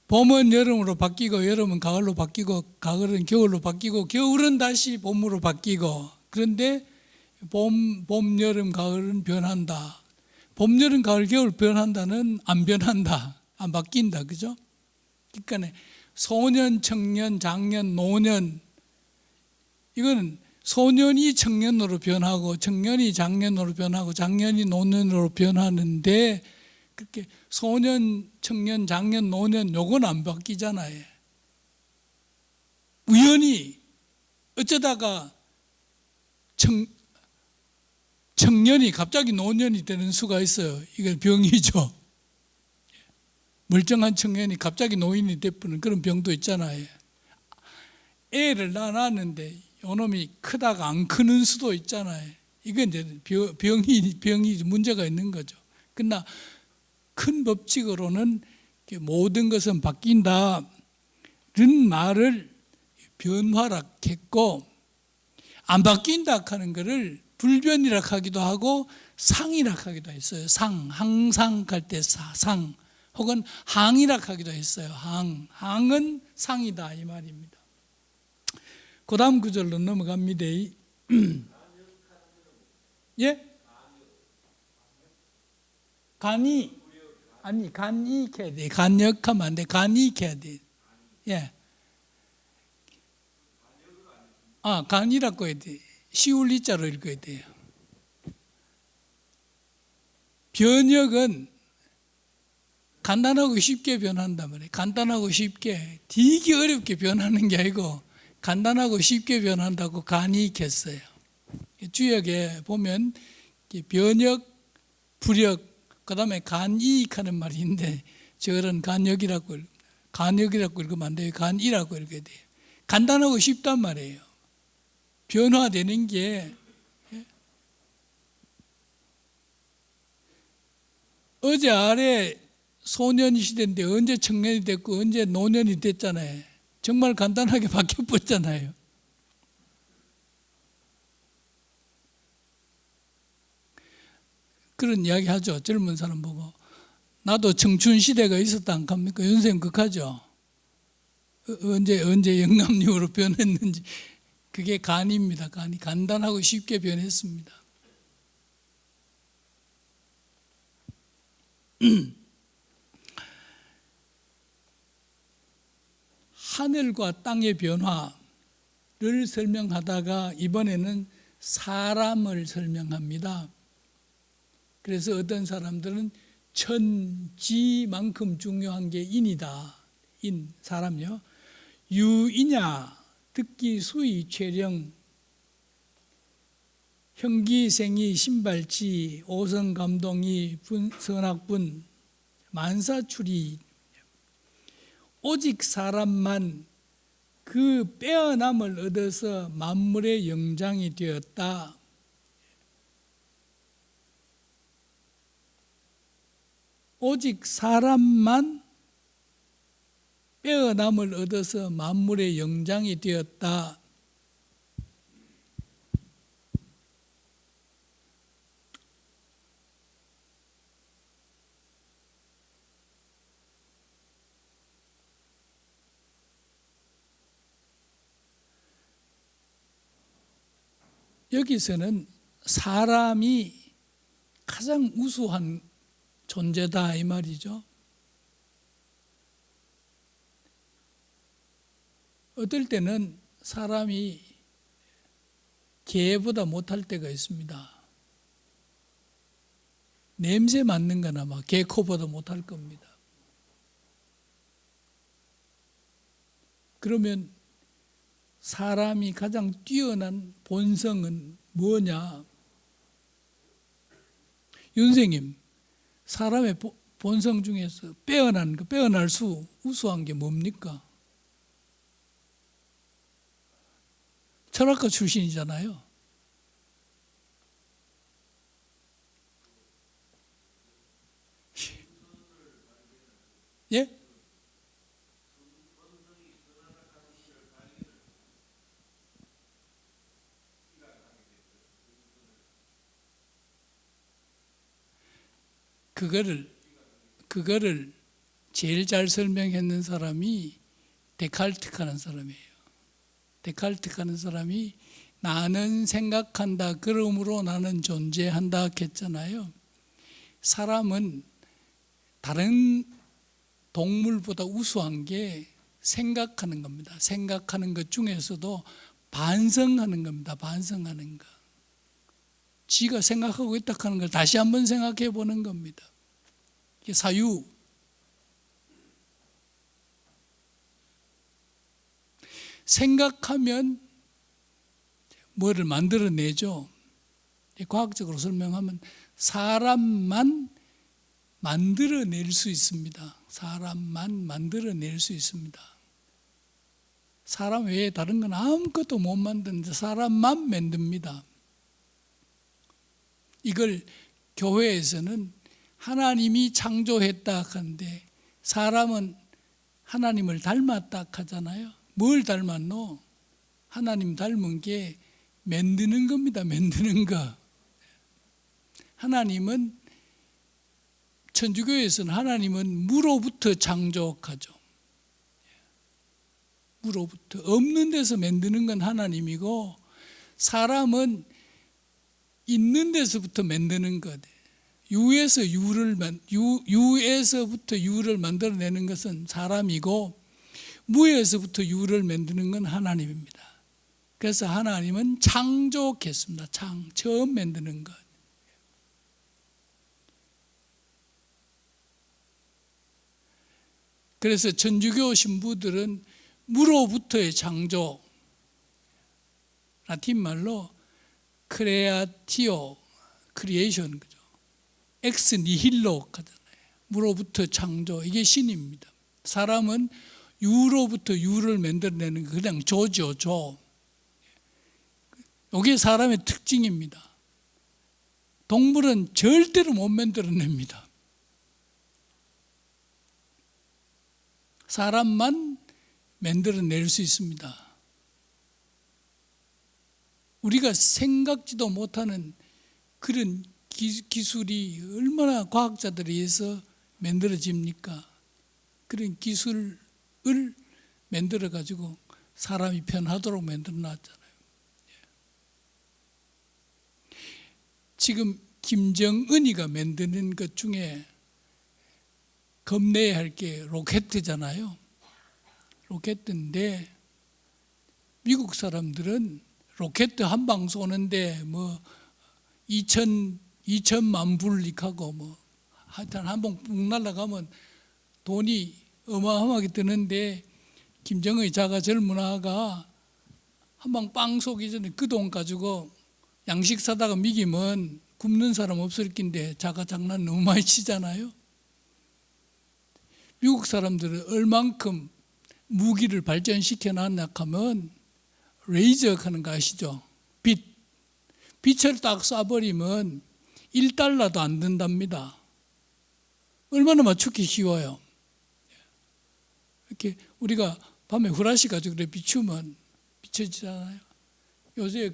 봄은 여름으로 바뀌고 여름은 가을로 바뀌고 가을은 겨울로 바뀌고 겨울은 다시 봄으로 바뀌고 그런데 봄, 여름, 가을은 변한다. 봄, 여름, 가을, 겨울 변한다는 안 변한다. 안 바뀐다. 그죠? 그러니까 소년, 청년, 장년, 노년 이거는 소년이 청년으로 변하고 청년이 장년으로 변하고 장년이 노년으로 변하는데 그렇게 소년, 청년, 장년, 노년 요건 안 바뀌잖아요. 우연히 어쩌다가 청년이 갑자기 노년이 되는 수가 있어요. 이건 병이죠. 멀쩡한 청년이 갑자기 노인이 되는 그런 병도 있잖아요. 애를 낳았는데 요놈이 크다가 안 크는 수도 있잖아요. 이건 이제 병이 문제가 있는 거죠. 그러나 큰 법칙으로는 모든 것은 바뀐다는 말을 변화라 했고 안 바뀐다 하는 것을 불변이라 하기도 하고 상이라 하기도 했어요. 상, 항상 할 때 상 혹은 항이라 하기도 했어요. 항은 상이다 이 말입니다. 그 다음 구절로 넘어갑니다. 예? 간이 간이켜야 돼. 간역하면 안 돼. 간이켜야 돼. 예. 간이라고 해야 돼. 시울 이자로 읽어야 돼요. 변역은 간단하고 쉽게 변한단 말이에요. 간단하고 쉽게. 되게 어렵게 변하는 게 아니고 간단하고 쉽게 변한다고 간이 익혔어요. 주역에 보면 변역, 불역, 그 다음에 간이익하는 말이 있는데 저런 간역이라고 읽으면 안 돼요. 간이라고 읽어야 돼요. 간단하고 쉽단 말이에요. 변화되는 게 어제 아래 소년이 시대인데 언제 청년이 됐고 언제 노년이 됐잖아요. 정말 간단하게 바뀌어버렸잖아요. 그런 이야기 하죠. 젊은 사람 보고. 나도 청춘 시대가 있었다 안 합니까? 윤생 극하죠. 언제 영감님으로 변했는지. 그게 간입니다. 간이 간단하고 쉽게 변했습니다. 하늘과 땅의 변화를 설명하다가 이번에는 사람을 설명합니다. 그래서 어떤 사람들은 천지만큼 중요한 게 인이다. 사람이요. 유이냐, 듣기, 수의, 촬영, 형기, 생이, 신발치, 오성, 감동이, 선악분, 만사출이, 오직 사람만 그 빼어남을 얻어서 만물의 영장이 되었다. 오직 사람만 빼어남을 얻어서 만물의 영장이 되었다. 여기서는 사람이 가장 우수한 존재다 이 말이죠. 어떨 때는 사람이 개보다 못할 때가 있습니다. 냄새 맡는 건 아마 개코보다 못할 겁니다. 그러면 사람이 가장 뛰어난 본성은 뭐냐? 윤생님, 사람의 본성 중에서 빼어날 수 우수한 게 뭡니까? 철학가 출신이잖아요. 예? 그거를 제일 잘 설명했는 사람이 데칼트라는 사람이에요. 데칼트라는 사람이 나는 생각한다, 그러므로 나는 존재한다 했잖아요. 사람은 다른 동물보다 우수한 게 생각하는 겁니다. 생각하는 것 중에서도 반성하는 겁니다. 반성하는 것. 지가 생각하고 있다 하는 걸 다시 한번 생각해 보는 겁니다. 이게 사유. 생각하면 뭐를 만들어내죠. 과학적으로 설명하면 사람만 만들어낼 수 있습니다. 사람만 만들어낼 수 있습니다. 사람 외에 다른 건 아무것도 못 만드는데 사람만 만듭니다. 이걸 교회에서는 하나님이 창조했다 하는데 사람은 하나님을 닮았다 하잖아요. 뭘 닮았노? 하나님 닮은 게 만드는 겁니다. 만드는 거. 하나님은 천주교에서는 하나님은 무로부터 창조하죠. 무로부터. 없는 데서 만드는 건 하나님이고 사람은 있는 데서부터 만드는 것. 유에서부터 유를 만들어내는 것은 사람이고 무에서부터 유를 만드는 건 하나님입니다. 그래서 하나님은 창조했습니다. 처음 만드는 것. 그래서 천주교 신부들은 무로부터의 창조, 라틴 말로 크레아티오, 크리에이션, 그죠? 엑스 니힐로 하잖아요. 무로부터 창조, 이게 신입니다. 사람은 유로부터 유를 만들어내는 거, 그냥 조죠, 조. 이게 사람의 특징입니다. 동물은 절대로 못 만들어냅니다. 사람만 만들어낼 수 있습니다. 우리가 생각지도 못하는 그런 기술이 얼마나 과학자들에 의해서 만들어집니까? 그런 기술을 만들어 가지고 사람이 편하도록 만들어 놨잖아요. 지금 김정은이가 만드는 것 중에 겁내야 할 게 로켓이잖아요. 로켓인데 미국 사람들은 로켓 한 방 쏘는데 뭐 2천만 불릭하고 뭐 하여튼 한 방 뿡 날아가면 돈이 어마어마하게 드는데 김정은이 자가 젊은 아가 한 방 빵 쏘기 전에 그 돈 가지고 양식 사다가 미기면 굶는 사람 없을 낀데 자가 장난 너무 많이 치잖아요. 미국 사람들은 얼만큼 무기를 발전시켜 놨냐 하면 레이저 하는 거 아시죠? 빛을 딱 쏴버리면 1달러도 안 든답니다. 얼마나 맞추기 쉬워요. 이렇게 우리가 밤에 후라시 가지고 그래 비추면 비춰지잖아요. 요새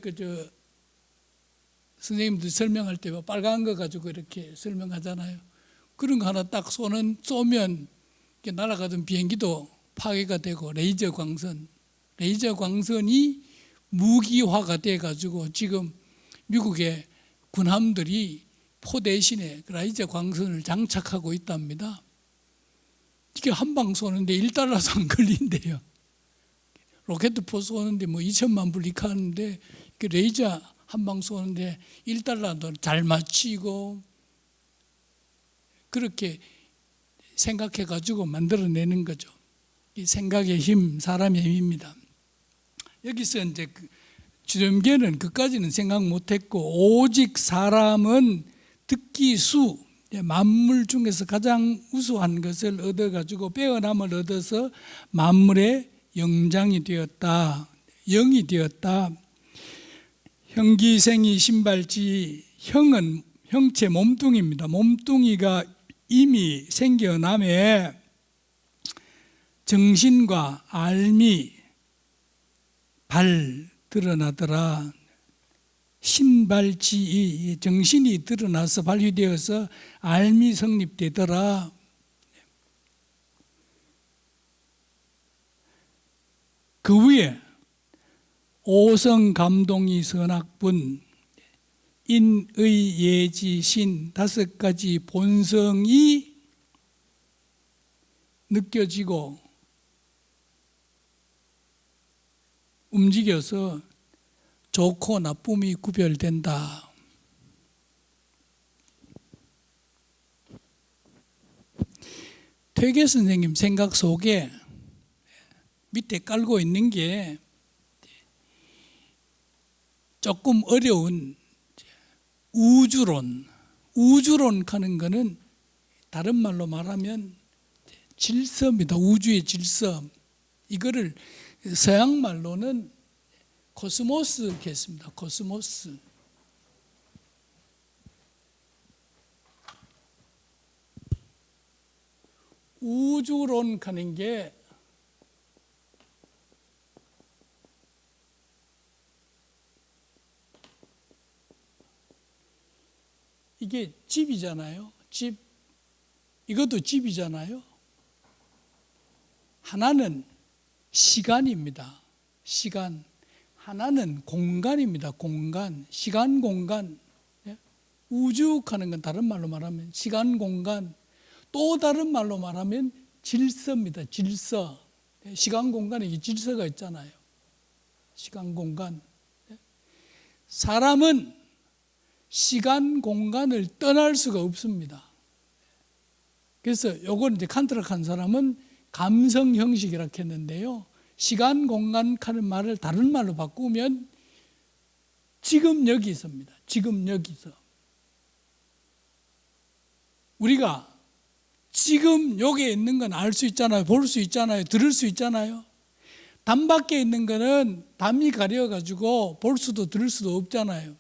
선생님들 설명할 때 빨간 거 가지고 이렇게 설명하잖아요. 그런 거 하나 딱 쏘면 이렇게 날아가던 비행기도 파괴가 되고 레이저 광선이 무기화가 돼가지고 지금 미국의 군함들이 포 대신에 레이저 광선을 장착하고 있답니다. 이게 한 방 쏘는데 1달러도 안 걸린대요. 로켓포 쏘는데 뭐 2천만 불 이카하는데 레이저 한 방 쏘는데 1달러도 잘 맞히고 그렇게 생각해가지고 만들어내는 거죠. 이 생각의 힘, 사람의 힘입니다. 여기서 이제 주점계는 그까지는 생각 못했고 오직 사람은 특기수, 만물 중에서 가장 우수한 것을 얻어가지고 빼어남을 얻어서 만물의 영장이 되었다. 영이 되었다. 형기생이 신발지, 형은 형체 몸뚱이입니다. 몸뚱이가 이미 생겨남에 정신과 알미, 발 드러나더라. 신발지, 정신이 드러나서 발휘되어서 알미 성립되더라. 그 위에 오성 감동이 선악분, 인의 예지 신 5가지 본성이 느껴지고 움직여서 좋고 나쁨이 구별된다. 퇴계 선생님 생각 속에 밑에 깔고 있는 게 조금 어려운 우주론 하는 거는 다른 말로 말하면 질서입니다. 우주의 질서. 이거를 서양 말로는 코스모스 했습니다. 코스모스. 우주론 하는 게 이게 집이잖아요. 집. 이것도 집이잖아요. 하나는 시간입니다. 시간. 하나는 공간입니다. 공간. 시간, 공간. 예? 우주하는 건 다른 말로 말하면 시간, 공간. 또 다른 말로 말하면 질서입니다. 질서. 예? 시간, 공간에 이 질서가 있잖아요. 시간, 공간. 예? 사람은 시간, 공간을 떠날 수가 없습니다. 그래서 요걸 이제 칸트라고 한 사람은 감성 형식이라고 했는데요. 시간, 공간 하는 말을 다른 말로 바꾸면 지금 여기서입니다. 지금 여기서. 우리가 지금 여기에 있는 건 알 수 있잖아요. 볼 수 있잖아요. 들을 수 있잖아요. 담 밖에 있는 거는 담이 가려가지고 볼 수도 들을 수도 없잖아요.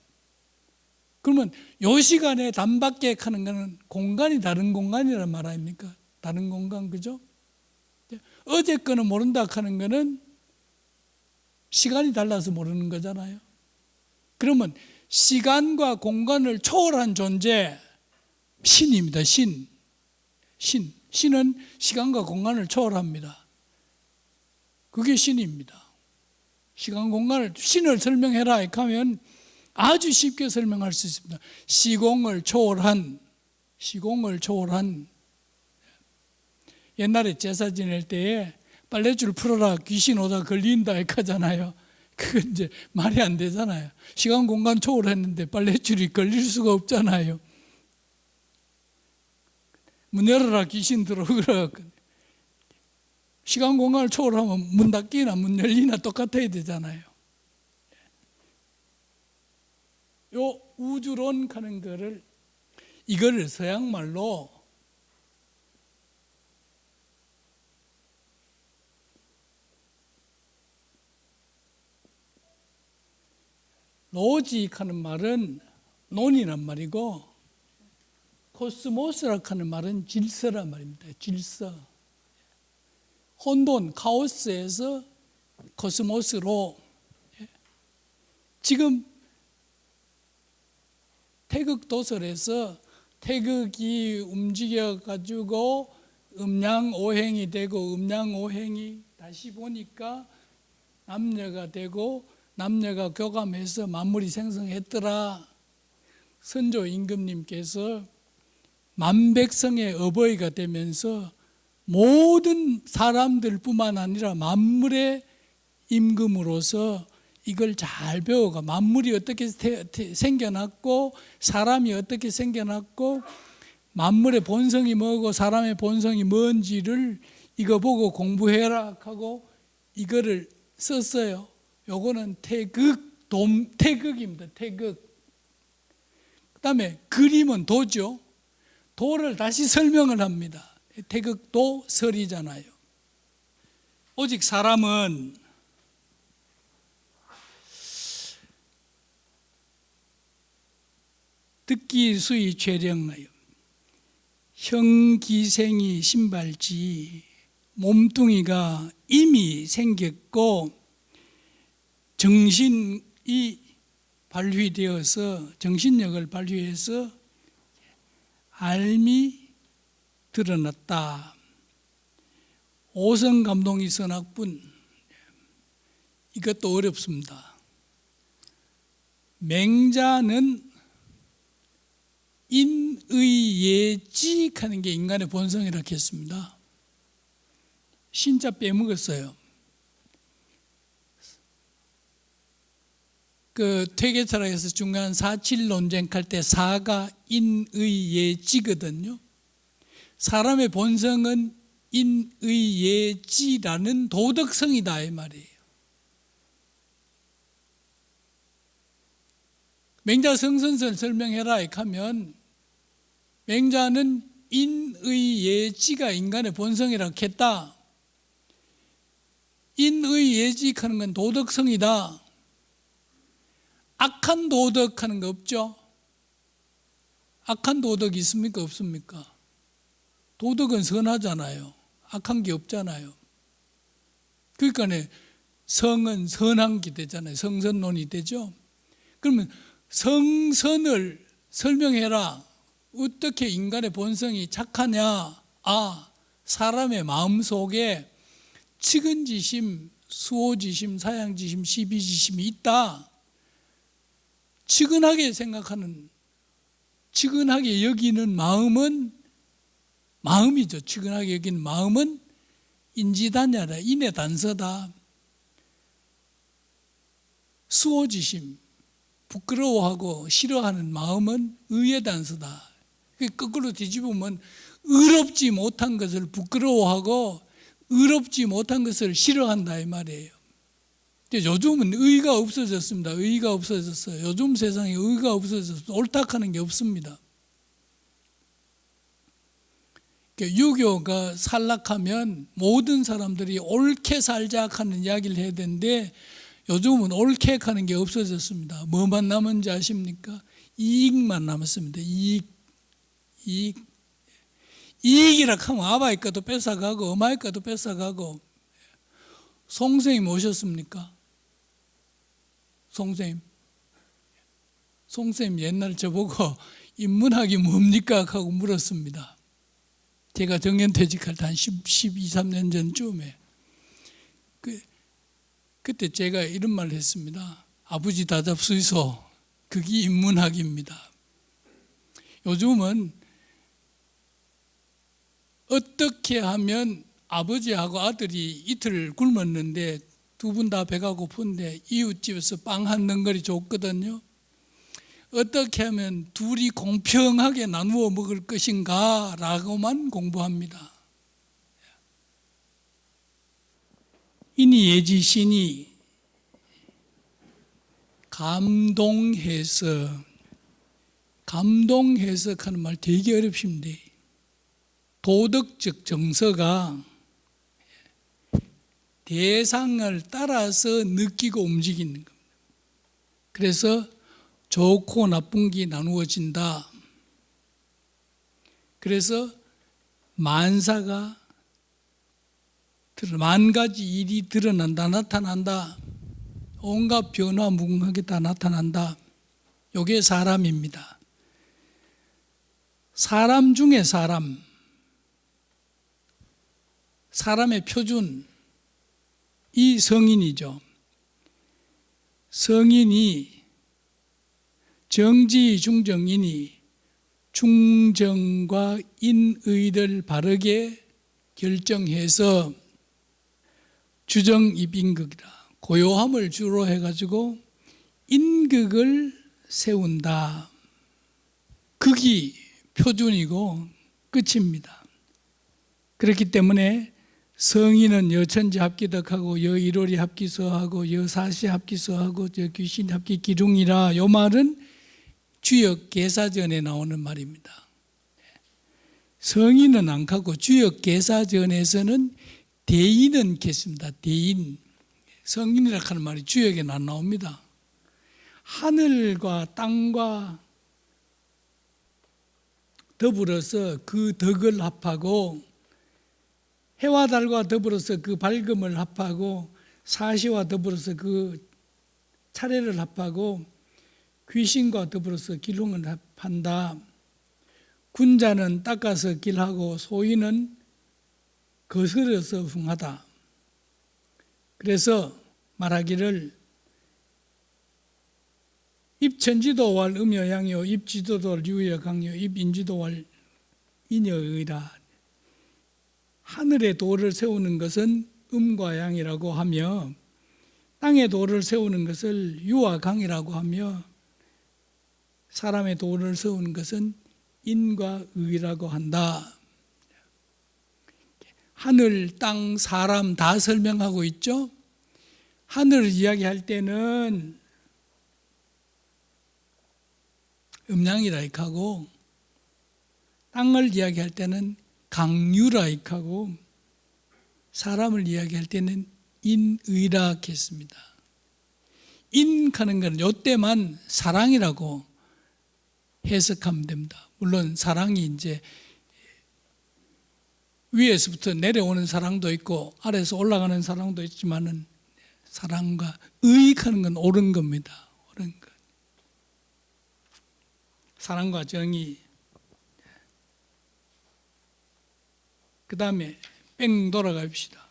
그러면 요 시간에 담 밖에 하는 거는 공간이 다른 공간이란 말 아닙니까? 다른 공간, 그죠? 어제 거는 모른다 하는 거는 시간이 달라서 모르는 거잖아요. 그러면 시간과 공간을 초월한 존재, 신입니다. 신. 신은 시간과 공간을 초월합니다. 그게 신입니다. 시간, 공간을, 신을 설명해라 이렇게 하면 아주 쉽게 설명할 수 있습니다. 시공을 초월한. 옛날에 제사 지낼 때에 빨랫줄 풀어라 귀신 오다 걸린다 이렇게 하잖아요. 그건 이제 말이 안 되잖아요. 시간 공간 초월했는데 빨랫줄이 걸릴 수가 없잖아요. 문 열어라 귀신 들어오라. 시간 공간을 초월하면 문 닫기나 문 열리나 똑같아야 되잖아요. 요 우주론 하는 거를, 이거를 서양말로 로직 하는 말은 논이란 말이고, 코스모스라고 하는 말은 질서란 말입니다. 질서. 혼돈, 카오스에서 코스모스로. 지금 태극 도설에서 태극이 움직여가지고 음양오행이 되고, 음양오행이 다시 보니까 남녀가 되고, 남녀가 교감해서 만물이 생성했더라. 선조 임금님께서 만백성의 어버이가 되면서 모든 사람들뿐만 아니라 만물의 임금으로서 이걸 잘 배워가, 만물이 어떻게 생겨났고 사람이 어떻게 생겨났고 만물의 본성이 뭐고 사람의 본성이 뭔지를 이거 보고 공부해라 하고 이거를 썼어요. 요거는 태극입니다. 태극. 그 다음에 그림은 도죠. 도를 다시 설명을 합니다. 태극도 설이잖아요. 오직 사람은 듣기 수이 죄령하여 형기생이 신발지, 몸뚱이가 이미 생겼고 정신이 발휘되어서, 정신력을 발휘해서 알미 드러났다. 오성감동이 선악분. 이것도 어렵습니다. 맹자는 인의예지하는 게 인간의 본성이라고 했습니다. 신자 빼먹었어요. 그 퇴계철학에서 중요한 사칠 논쟁할 때 사가 인의예지거든요. 사람의 본성은 인의예지라는 도덕성이다 이 말이에요. 맹자 성선설 설명해라 이렇게 하면 맹자는 인의예지가 인간의 본성이라고 했다. 인의예지하는 건 도덕성이다. 악한 도덕하는 거 없죠? 악한 도덕이 있습니까? 없습니까? 도덕은 선하잖아요. 악한 게 없잖아요. 그러니까 성은 선한 게 되잖아요. 성선론이 되죠. 그러면 성선을 설명해라. 어떻게 인간의 본성이 착하냐? 아, 사람의 마음속에 측은지심, 수호지심, 사양지심, 시비지심이 있다. 측은하게 생각하는, 측은하게 여기는 마음은 마음이죠. 측은하게 여기는 마음은 인지단야라, 인의 단서다. 수호지심, 부끄러워하고 싫어하는 마음은 의의 단서다. 거꾸로 뒤집으면 의롭지 못한 것을 부끄러워하고 의롭지 못한 것을 싫어한다 이 말이에요. 요즘은 의가 없어졌습니다. 의가 없어졌어요. 요즘 세상에 의가 없어졌어요. 옳다하는 게 없습니다. 유교가 살락하면 모든 사람들이 옳게 살자 하는 이야기를 해야 되는데 요즘은 옳게 하는 게 없어졌습니다. 뭐만 남은지 아십니까? 이익만 남았습니다. 이익이라 하면 아바의 것도 뺏어가고 엄마의 것도 뺏어가고. 송생님 오셨습니까? 송생님 옛날 저보고 인문학이 뭡니까? 하고 물었습니다. 제가 정년퇴직할 때 한 12, 13년 전쯤에 그때 제가 이런 말을 했습니다. 아버지 다 잡수이소. 그게 인문학입니다. 요즘은 어떻게 하면 아버지하고 아들이 이틀 굶었는데 두 분 다 배가 고픈데 이웃집에서 빵 한 덩어리 줬거든요. 어떻게 하면 둘이 공평하게 나누어 먹을 것인가 라고만 공부합니다. 이니 예지신이 감동해석하는 말 되게 어렵습니다. 도덕적 정서가 대상을 따라서 느끼고 움직이는 겁니다. 그래서 좋고 나쁜 게 나누어진다. 그래서 만사가 만 가지 일이 드러난다, 나타난다. 온갖 변화 무궁하게 다 나타난다. 이게 사람입니다. 사람 중에 사람의 표준, 이 성인이죠. 성인이 정지 중정이니 중정과 인의를 바르게 결정해서 주정입인극이다. 고요함을 주로 해가지고 인극을 세운다. 극이 표준이고 끝입니다. 그렇기 때문에 성인은 여천지 합기덕하고 여일월이 합기서하고 여사시 합기서하고 여귀신 합기기둥이라 이 말은 주역 계사전에 나오는 말입니다. 성인은 안 가고 주역 계사전에서는 대인은 겠습니다. 대인. 성인이라 하는 말이 주역에는 안 나옵니다. 하늘과 땅과 더불어서 그 덕을 합하고 해와 달과 더불어서 그 밝음을 합하고 사시와 더불어서 그 차례를 합하고 귀신과 더불어서 길홍을 합한다. 군자는 닦아서 길하고 소인은 거스려서 흉하다. 그래서 말하기를 입천지도왈 음여양요 입지도돌 유여강요 입인지도왈 인여의라. 하늘의 도를 세우는 것은 음과 양이라고 하며 땅의 도를 세우는 것을 유와 강이라고 하며 사람의 도를 세우는 것은 인과 의라고 한다. 하늘, 땅, 사람 다 설명하고 있죠. 하늘을 이야기할 때는 음양이라 하고 땅을 이야기할 때는 강유라 하고 사람을 이야기할 때는 인의라 했습니다. 인하는 건 이때만 사랑이라고 해석하면 됩니다. 물론 사랑이 이제 위에서부터 내려오는 사랑도 있고 아래에서 올라가는 사랑도 있지만은 사랑과 의익하는 건 옳은 겁니다. 옳은 것. 사랑과 정의. 그 다음에 뺑 돌아갑시다.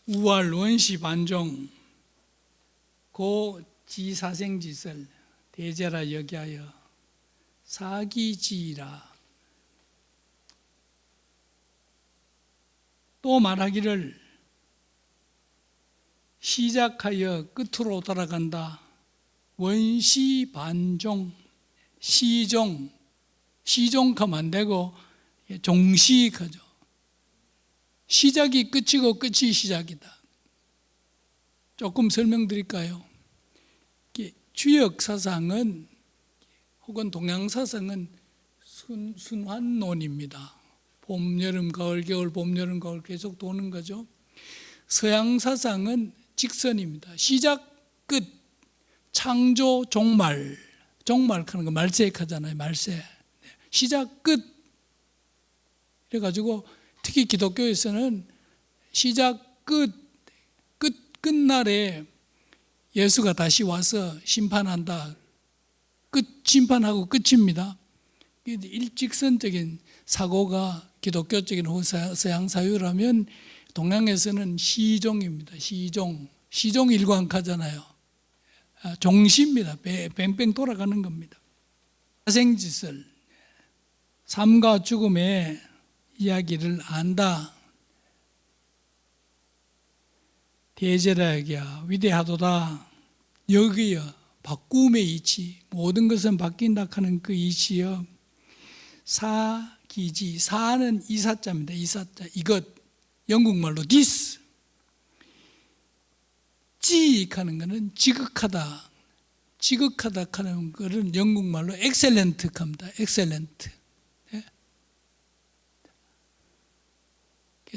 우활 원시 반종 고 지사생짓을 대제라 여기하여 사기지라. 또 말하기를 시작하여 끝으로 돌아간다. 원시 반종, 시종, 시종하면 안 되고 종시하죠. 시작이 끝이고 끝이 시작이다. 조금 설명드릴까요? 주역 사상은 혹은 동양 사상은 순환론입니다. 봄, 여름, 가을, 겨울, 봄, 여름, 가을 계속 도는 거죠. 서양 사상은 직선입니다. 시작, 끝, 창조, 종말. 종말 하는 거 말세하잖아요. 말세. 시작, 끝. 그래가지고 특히 기독교에서는 시작, 끝날에 예수가 다시 와서 심판한다. 심판하고 끝입니다. 일직선적인 사고가 기독교적인 서양 사유라면 동양에서는 시종입니다. 시종 일관하잖아요. 종시입니다. 뺑뺑 돌아가는 겁니다. 사생짓을 삶과 죽음의 이야기를 안다. 대제라기야 위대하도다. 여기여 바꿈의 이치, 모든 것은 바뀐다 하는 그 이치여. 사기지, 사는 이사자입니다. 이사자, 이것. 영국말로 this. 지익하는 것은 지극하다. 지극하다 하는 것은 영국말로 excellent 합니다. excellent. 네?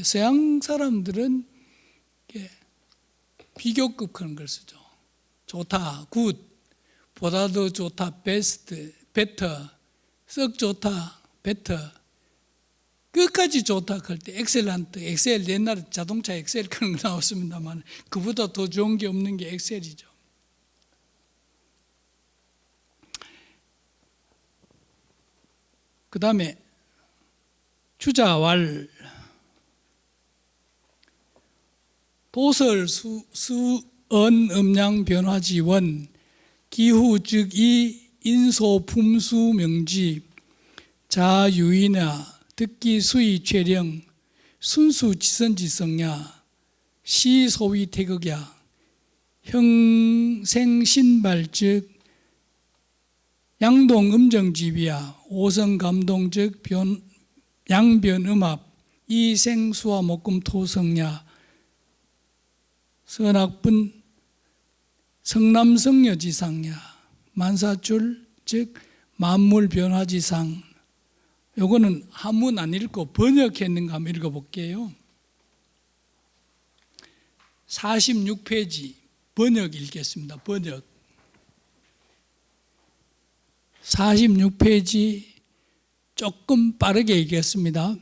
서양 사람들은 비교급 하는 걸 쓰죠. 좋다, 굿, 보다 더 좋다, 베스트, 베터, 썩 좋다, 베터, 끝까지 좋다 할 때 엑셀런트, 엑셀, 옛날에 자동차 엑셀 그런 거 나왔습니다만 그보다 더 좋은 게 없는 게 엑셀이죠. 그 다음에 주자왈 도설 수언 음양 변화지원 기후 즉이 인소 품수 명지 자유이나 듣기 수의 최령 순수 지선지성야 시소위 태극야 형생신발 즉 양동 음정지비야 오성감동 즉 양변음압 이생수와 목금토성야 선악분 성남성여지상야 만사줄 즉 만물변화지상. 요거는 한문 안 읽고 번역했는 거 한번 읽어볼게요. 46페이지 번역 읽겠습니다. 번역 46페이지 조금 빠르게 읽겠습니다.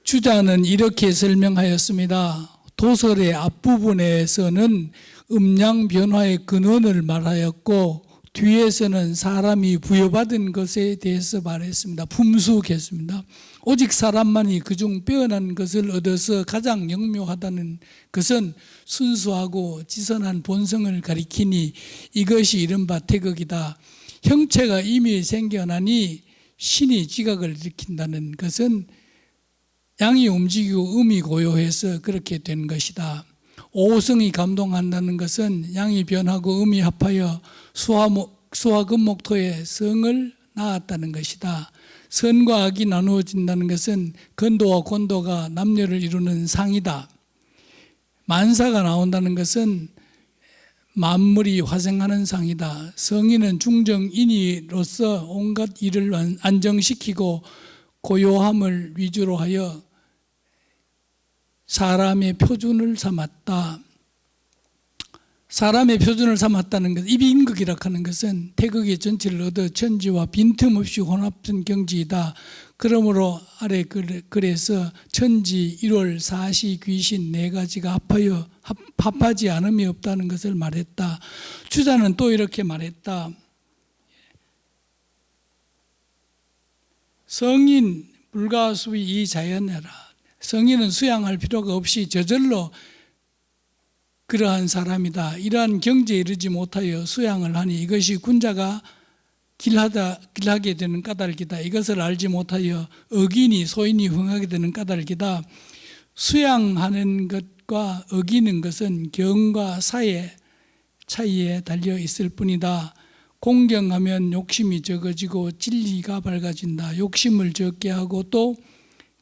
주자는 이렇게 설명하였습니다. 도설의 앞부분에서는 음양 변화의 근원을 말하였고 뒤에서는 사람이 부여받은 것에 대해서 말했습니다. 품수했습니다. 오직 사람만이 그중 빼어난 것을 얻어서 가장 영묘하다는 것은 순수하고 지선한 본성을 가리키니 이것이 이른바 태극이다. 형체가 이미 생겨나니 신이 지각을 일으킨다는 것은 양이 움직이고 음이 고요해서 그렇게 된 것이다. 오성이 감동한다는 것은 양이 변하고 음이 합하여 수화금목토의 성을 낳았다는 것이다. 선과 악이 나누어진다는 것은 건도와 곤도가 남녀를 이루는 상이다. 만사가 나온다는 것은 만물이 화생하는 상이다. 성인은 중정인이로서 온갖 일을 안정시키고 고요함을 위주로 하여 사람의 표준을 삼았다. 사람의 표준을 삼았다는 것, 입인극이라 하는 것은 태극의 전체를 얻어 천지와 빈틈없이 혼합된 경지이다. 그러므로 아래 글에서 천지, 일월, 사시, 귀신 네 가지가 합하지 않음이 없다는 것을 말했다. 주자는 또 이렇게 말했다. 성인 불가수의 이 자연해라. 성인은 수양할 필요가 없이 저절로 그러한 사람이다. 이러한 경지에 이르지 못하여 수양을 하니 이것이 군자가 길하게 되는 까닭이다. 이것을 알지 못하여 어기니 소인이 흥하게 되는 까닭이다. 수양하는 것과 어기는 것은 경과 사의 차이에 달려 있을 뿐이다. 공경하면 욕심이 적어지고 진리가 밝아진다. 욕심을 적게 하고 또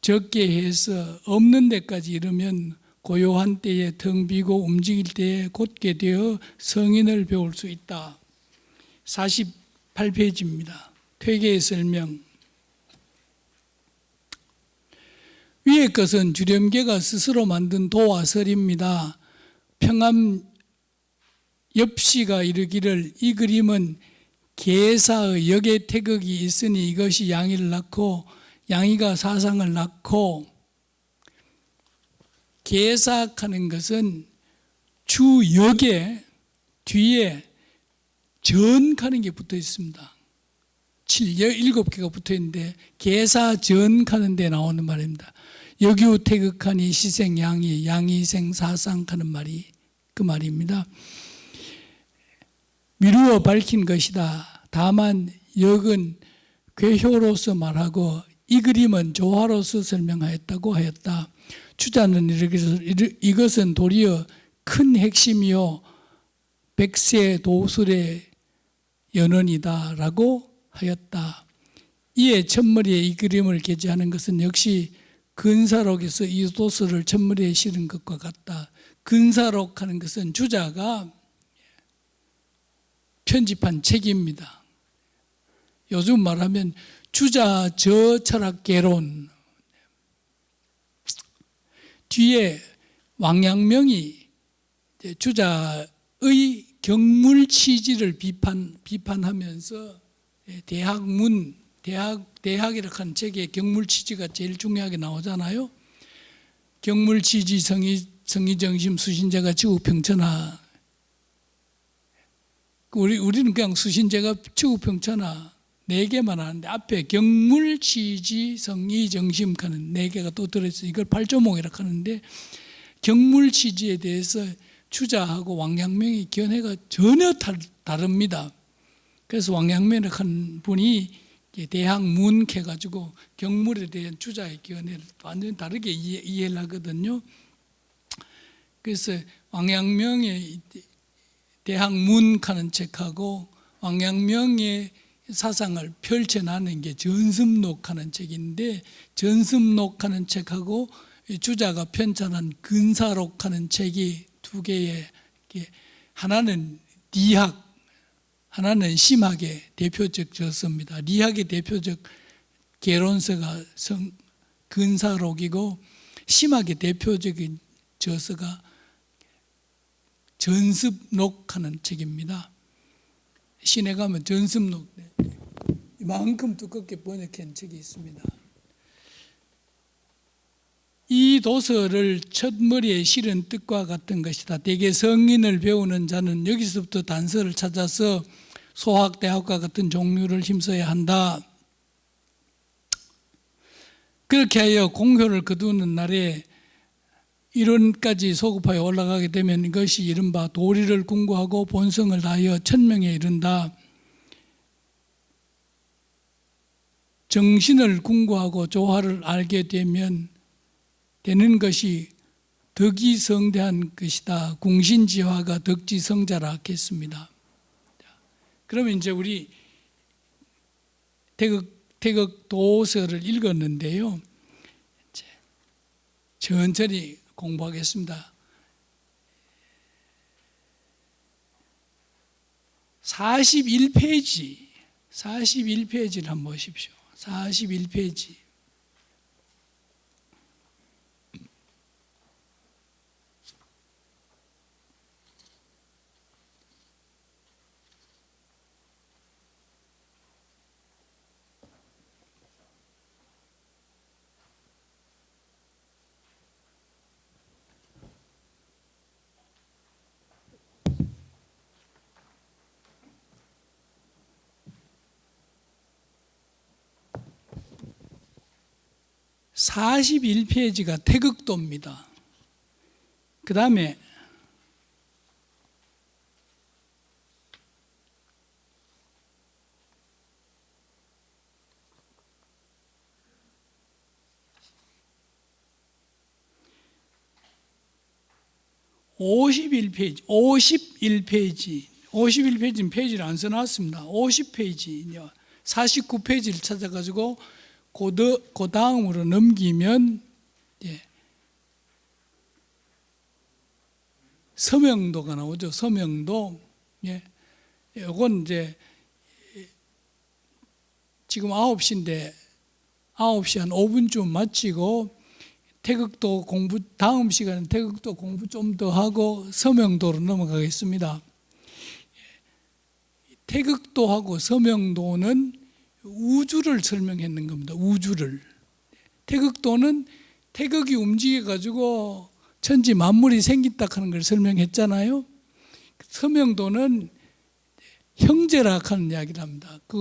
적게 해서 없는 데까지 이르면 고요한 때에 텅 비고 움직일 때에 곧게 되어 성인을 배울 수 있다. 48페이지입니다. 퇴계의 설명. 위의 것은 주렴계가 스스로 만든 도와 설입니다. 평암 엽시가 이르기를 이 그림은 계사의 역의 태극이 있으니 이것이 양이를 낳고 양이가 사상을 낳고, 계삭하는 것은 주역의 뒤에 전하는 게 붙어 있습니다. 7개가 붙어 있는데 계사전하는 데 나오는 말입니다. 역유 태극하니 시생 양이, 양이생 사상하는 말이 그 말입니다. 미루어 밝힌 것이다. 다만 역은 괴효로서 말하고 이 그림은 조화로서 설명하였다고 하였다. 추자는 이것은 도리어 큰 핵심이요 백세 도술의 연원이다라고 하였다. 이에 첫머리에 이 그림을 게재하는 것은 역시 근사록에서 이 도술을 첫머리에 실은 것과 같다. 근사록 하는 것은 주자가 편집한 책입니다. 요즘 말하면 주자 저철학개론, 뒤에 왕양명이 주자의 경물 취지를 비판하면서 대학이라고 하는 책에 경물 취지가 제일 중요하게 나오잖아요. 경물 취지, 성의정심, 수신제가 지구평천하. 우리는 그냥 수신제가 지구평천하 4개만 하는데 앞에 경물, 취지, 성의, 정심 하는 4개가 또 들어있어요. 이걸 팔조목이라고 하는데 경물, 취지에 대해서 추자하고 왕양명의 견해가 전혀 다릅니다. 그래서 왕양명이라고 하는 분이 대학문해가지고 경물에 대한 추자의 견해를 완전히 다르게 이해를 하거든요. 그래서 왕양명의 대학문하는 책하고 왕양명의 사상을 펼쳐나는 게 전습록하는 책인데, 전습록하는 책하고 주자가 편찬한 근사록하는 책이 2개의, 하나는 리학, 하나는 심학의 대표적 저서입니다. 리학의 대표적 개론서가 근사록이고 심학의 대표적인 저서가 전습록하는 책입니다. 시내 가면 전습록 이만큼 두껍게 번역한 책이 있습니다. 이 도서를 첫머리에 실은 뜻과 같은 것이다. 대개 성인을 배우는 자는 여기서부터 단서를 찾아서 소학대학과 같은 종류를 힘써야 한다. 그렇게 하여 공효를 거두는 날에 이론까지 소급하여 올라가게 되면 이것이 이른바 도리를 궁구하고 본성을 다하여 천명에 이른다. 정신을 궁구하고 조화를 알게 되는 것이 덕이 성대한 것이다. 궁신지화가 덕지성자라 했습니다. 그러면 이제 우리 태극 도서를 읽었는데요. 천천히 공부하겠습니다. 41페이지를 한번 보십시오. 41페이지. 41페이지가 태극도입니다. 그 다음에 51페이지는 페이지를 안 써놨습니다. 50페이지, 49페이지를 찾아가지고 그 다음으로 넘기면 서명도가 나오죠. 서명도. 이건 이제 지금 9시인데 9시 한 5분쯤 마치고 태극도 공부, 다음 시간에 태극도 공부 좀 더 하고 서명도로 넘어가겠습니다. 태극도하고 서명도는 우주를 설명했는 겁니다. 우주를. 태극도는 태극이 움직여가지고 천지 만물이 생긴다 하는 걸 설명했잖아요. 서명도는 형제라 하는 이야기를 합니다. 그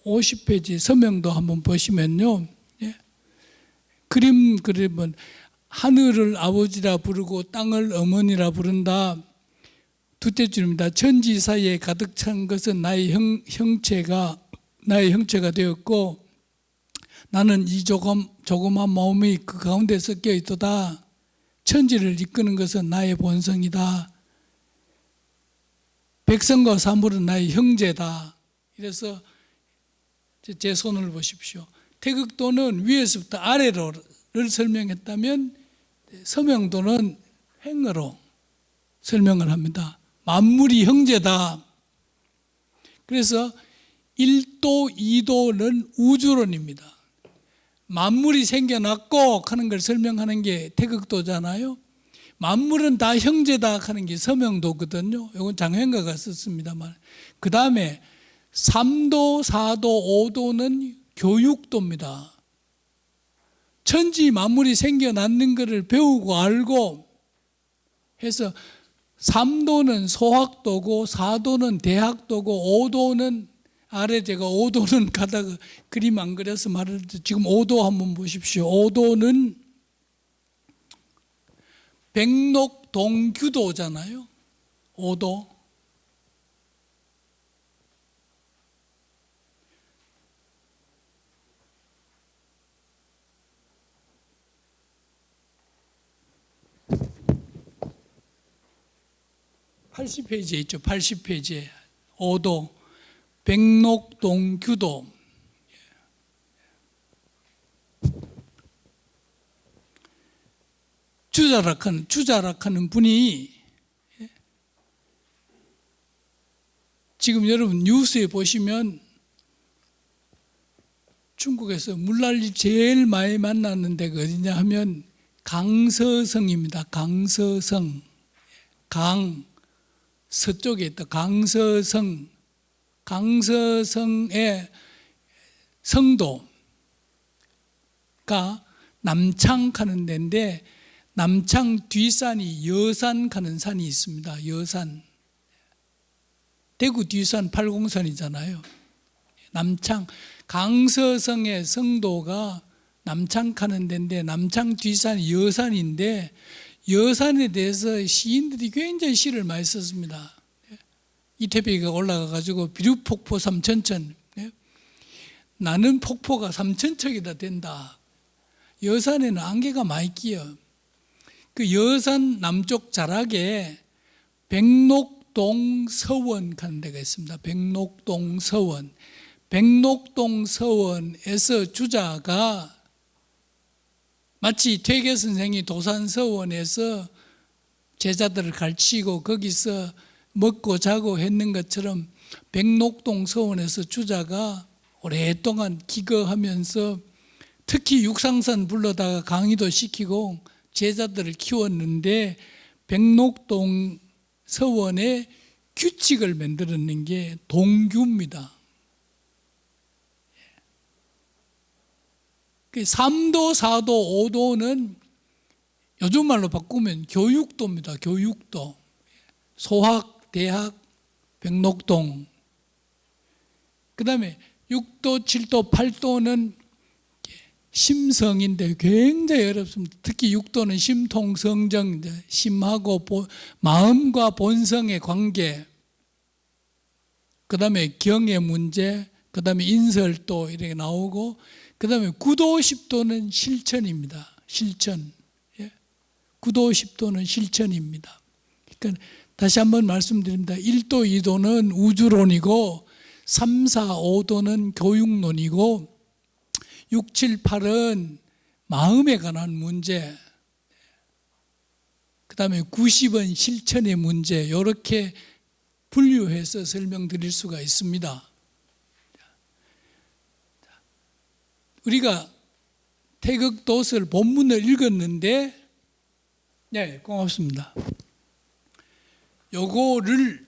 50페이지 서명도 한번 보시면요. 그림 그리면 하늘을 아버지라 부르고 땅을 어머니라 부른다. 둘째 줄입니다. 천지 사이에 가득 찬 것은 나의 형체가 되었고 나는 이 조그만 몸이 그 가운데 섞여 있도다. 천지를 이끄는 것은 나의 본성이다. 백성과 사물은 나의 형제다. 이래서 제 손을 보십시오. 태극도는 위에서부터 아래로를 설명했다면 서명도는 횡으로 설명을 합니다. 만물이 형제다. 그래서 1도, 2도는 우주론입니다. 만물이 생겨났고 하는 걸 설명하는 게 태극도잖아요. 만물은 다 형제다 하는 게 서명도거든요. 이건 장현가가 썼습니다만. 그 다음에 3도, 4도, 5도는 교육도입니다. 천지 만물이 생겨났는 것을 배우고 알고 해서 3도는 소학도고 4도는 대학도고 5도는 아래 제가 5도는 가다가 그림 안 그려서 말했는데 지금 5도 한번 보십시오. 5도는 백록동규도잖아요. 5도. (80페이지에) 있죠. 80페이지에 5도 백록동규도. 주자락하는 분이 지금 여러분 뉴스에 보시면 중국에서 물난리 제일 많이 만나는 데가 어디냐 하면 강서성입니다. 강서성. 서쪽에 있다. 강서성의 성도가 남창 가는 데인데 남창 뒷산이 여산 가는 산이 있습니다. 여산. 대구 뒷산 803이잖아요. 남창. 강서성의 성도가 남창 가는 데인데 남창 뒷산이 여산인데 여산에 대해서 시인들이 굉장히 시를 많이 썼습니다. 이태백이가 올라가가지고 비류폭포 삼천천. 나는 폭포가 삼천척이나 된다. 여산에는 안개가 많이 끼어. 그 여산 남쪽 자락에 백록동 서원 가는 데가 있습니다. 백록동 서원. 백록동 서원에서 주자가 마치 퇴계 선생이 도산서원에서 제자들을 가르치고 거기서 먹고 자고 했는 것처럼 백록동 서원에서 주자가 오랫동안 기거하면서 특히 육상선 불러다가 강의도 시키고 제자들을 키웠는데 백록동 서원의 규칙을 만들어낸 게 동규입니다. 3도, 4도, 5도는 요즘 말로 바꾸면 교육도입니다. 교육도. 소학, 대학, 백록동. 그 다음에 6도, 7도, 8도는 심성인데 굉장히 어렵습니다. 특히 육도는 심통성정, 심하고 마음과 본성의 관계, 그 다음에 경의 문제, 그 다음에 인설도 이렇게 나오고, 그 다음에 구도십도는 실천입니다. 실천. 예? 구도십도는 실천입니다. 그러니까 다시 한번 말씀드립니다. 1도, 2도는 우주론이고 3, 4, 5도는 교육론이고 6, 7, 8은 마음에 관한 문제, 그 다음에 90은 실천의 문제, 이렇게 분류해서 설명드릴 수가 있습니다. 우리가 태극도설 본문을 읽었는데, 네, 고맙습니다. 요거를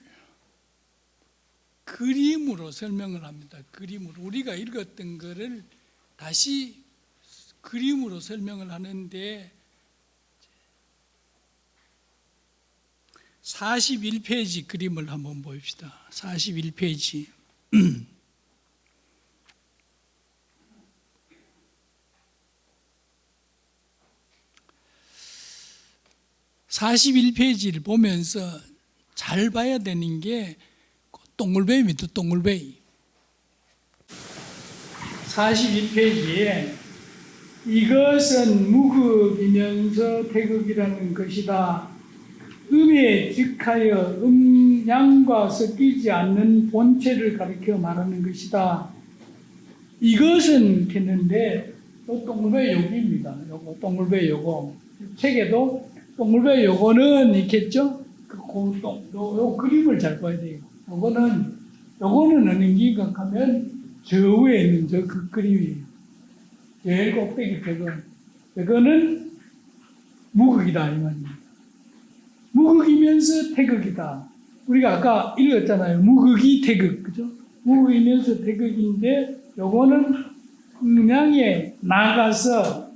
그림으로 설명을 합니다. 그림으로. 우리가 읽었던 거를 다시 그림으로 설명을 하는데 41페이지 그림을 한번 봅시다. 41페이지. 41페이지를 보면서 잘 봐야 되는 게 동글베이입니다. 동글베이. 41페이지에 이것은 무극이면서 태극이라는 것이다. 음에 즉하여 음양과 섞이지 않는 본체를 가리켜 말하는 것이다. 이것은 했는데 또 동글베이 요기입니다. 요거 동글베이 요거 책에도 동글베이 요거는 있겠죠? 요 그림을 잘 봐야 돼요. 요거는 어느 기각하면 저 위에 있는 저 그 그림이에요. 제일 꼭대기 저거는 무극이다 이 말입니다. 무극이면서 태극이다. 우리가 아까 읽었잖아요. 무극이 태극, 그죠? 무극이면서 태극인데 요거는 음양에 나가서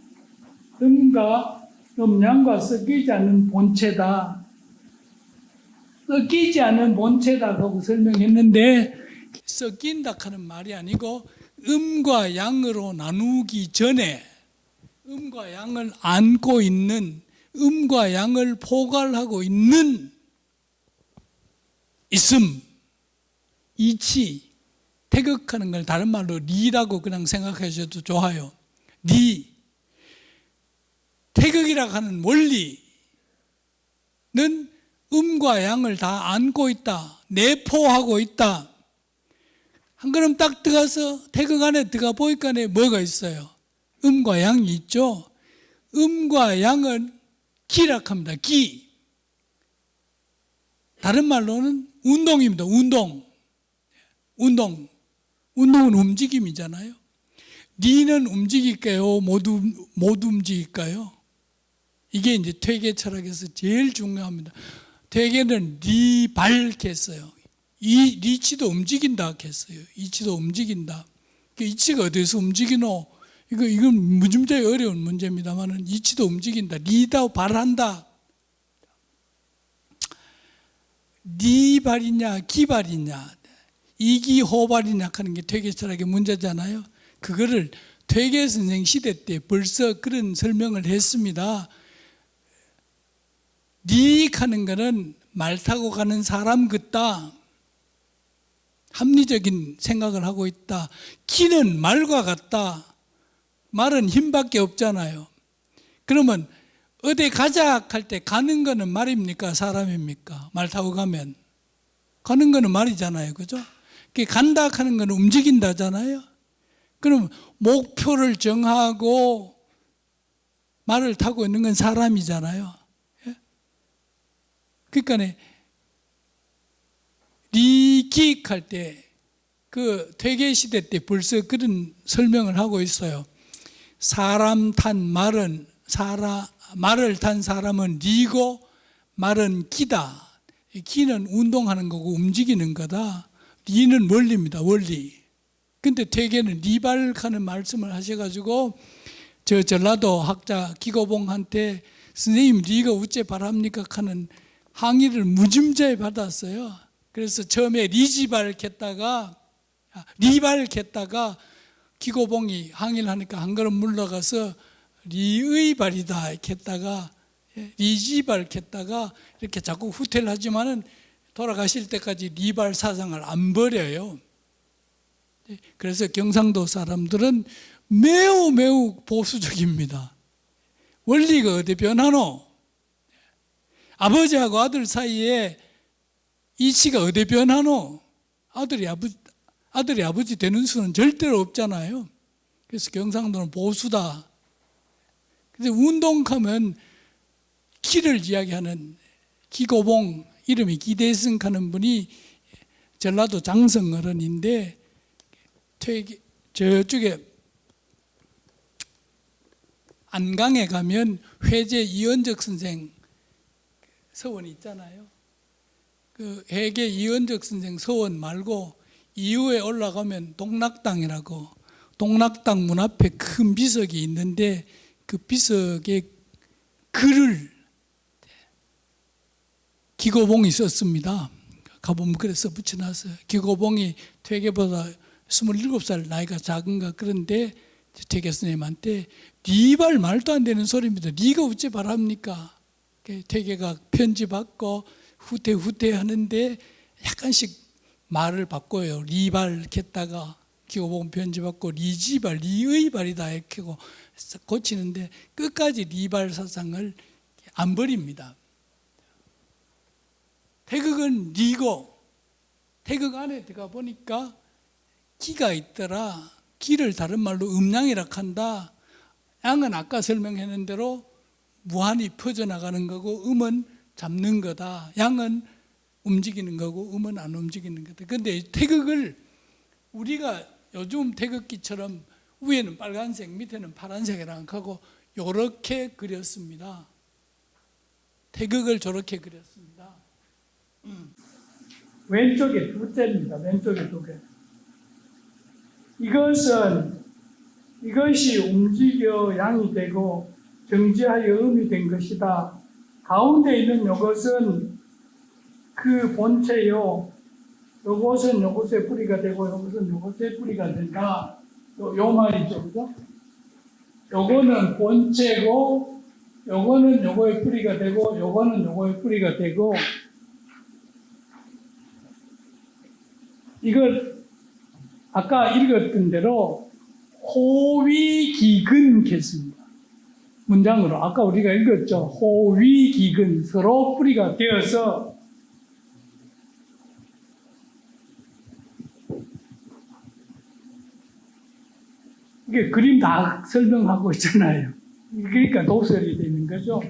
음양과 섞이지 않는 본체다. 섞이지 않는 본체다라고 설명했는데 섞인다 하는 말이 아니고 음과 양으로 나누기 전에 음과 양을 안고 있는, 음과 양을 포괄하고 있는 있음, 이치, 태극하는 걸 다른 말로 리라고 그냥 생각하셔도 좋아요. 리. 태극이라고 하는 원리는 음과 양을 다 안고 있다, 내포하고 있다. 한 걸음 딱 들어가서 태극 안에 들어가 보니까 뭐가 있어요? 음과 양이 있죠. 음과 양은 기라고 합니다. 기. 다른 말로는 운동입니다. 운동은 움직임이잖아요. 리는 움직일까요? 못 움직일까요? 이게 이제 퇴계 철학에서 제일 중요합니다. 퇴계는 리발했어요. 이 리치도 움직인다 했어요. 이치도 움직인다. 그 이치가 어디서 움직이노? 이건 문제의 어려운 문제입니다만은 이치도 움직인다. 리다 발한다. 리발이냐 기발이냐 이기호발이냐 하는 게 퇴계 철학의 문제잖아요. 그거를 퇴계 선생 시대 때 벌써 그런 설명을 했습니다. 리익하는 거는 말 타고 가는 사람 같다. 합리적인 생각을 하고 있다. 기는 말과 같다. 말은 힘밖에 없잖아요. 그러면 어디 가자 할 때 가는 거는 말입니까? 사람입니까? 말 타고 가면 가는 거는 말이잖아요. 그죠? 간다 하는 거는 움직인다잖아요. 그럼 목표를 정하고 말을 타고 있는 건 사람이잖아요. 그러니까 리기익할 때 그 퇴계 시대 때 벌써 그런 설명을 하고 있어요. 말을 탄 사람은 리고 말은 기다. 기는 운동하는 거고 움직이는 거다. 리는 원리입니다. 원리. 근데 퇴계는 리발하는 말씀을 하셔가지고 저 전라도 학자 기고봉한테 선생님 리가 어째 바랍니까 하는 항의를 무짐자에 받았어요. 그래서 처음에 리발했다가 기고봉이 항의를 하니까 한 걸음 물러가서 리의 발이다 이렇게 했다가 리지발 이렇게 했다가 이렇게 자꾸 후퇴를 하지만은 돌아가실 때까지 리발 사상을 안 버려요. 그래서 경상도 사람들은 매우 매우 보수적입니다. 원리가 어디 변하노? 아버지하고 아들 사이에 이치가 어디 변하노? 아들이 아버지 되는 수는 절대로 없잖아요. 그래서 경상도는 보수다. 근데 운동하면 기를 이야기하는 기고봉, 이름이 기대승 하는 분이 전라도 장성 어른인데 저쪽에 안강에 가면 회제 이은적 선생 서원이 있잖아요. 그 회계 이은적 선생 서원 말고 이후에 올라가면 동락당이라고, 동락당 문 앞에 큰 비석이 있는데 그 비석에 글을 기고봉이 썼습니다. 가보면 그래서 붙여놨어요. 기고봉이 퇴계보다 27살 나이가 작은가 그런데 퇴계 스님한테 니발 말도 안 되는 소리입니다. 니가 어찌 바랍니까? 퇴계가 편지 받고 후퇴 하는데 약간씩 말을 바꿔요. 리발 이렇게 했다가 기고봉 편지 받고 리지발, 리의발이다 이렇게 고치는데 끝까지 리발 사상을 안 버립니다. 태극은 리고, 태극 안에 들어가 보니까 기가 있더라. 기를 다른 말로 음양이라 한다. 양은 아까 설명했는 대로 무한히 퍼져나가는 거고 음은 잡는 거다. 양은 움직이는 거고 음은 안 움직이는 거다. 그런데 태극을 우리가 요즘 태극기처럼 위에는 빨간색, 밑에는 파란색이랑 하고 이렇게 그렸습니다. 태극을 저렇게 그렸습니다. 왼쪽에 두 개입니다. 왼쪽에 두 개. 이것이 움직여 양이 되고 정지하여 음이 된 것이다. 가운데 있는 이것은 그 본체요. 요것은 요것의 뿌리가 되고 요것은 요것의 뿌리가 된다. 요 말이죠. 그죠? 요거는 본체고 요거는 요거의 뿌리가 되고 요거는 요거의 뿌리가 되고 이걸 아까 읽었던 대로 호위기근겠습니다. 문장으로 아까 우리가 읽었죠. 호위기근 서로 뿌리가 되어서 이게 그림 다 설명하고 있잖아요. 그러니까 도설이 되는 거죠.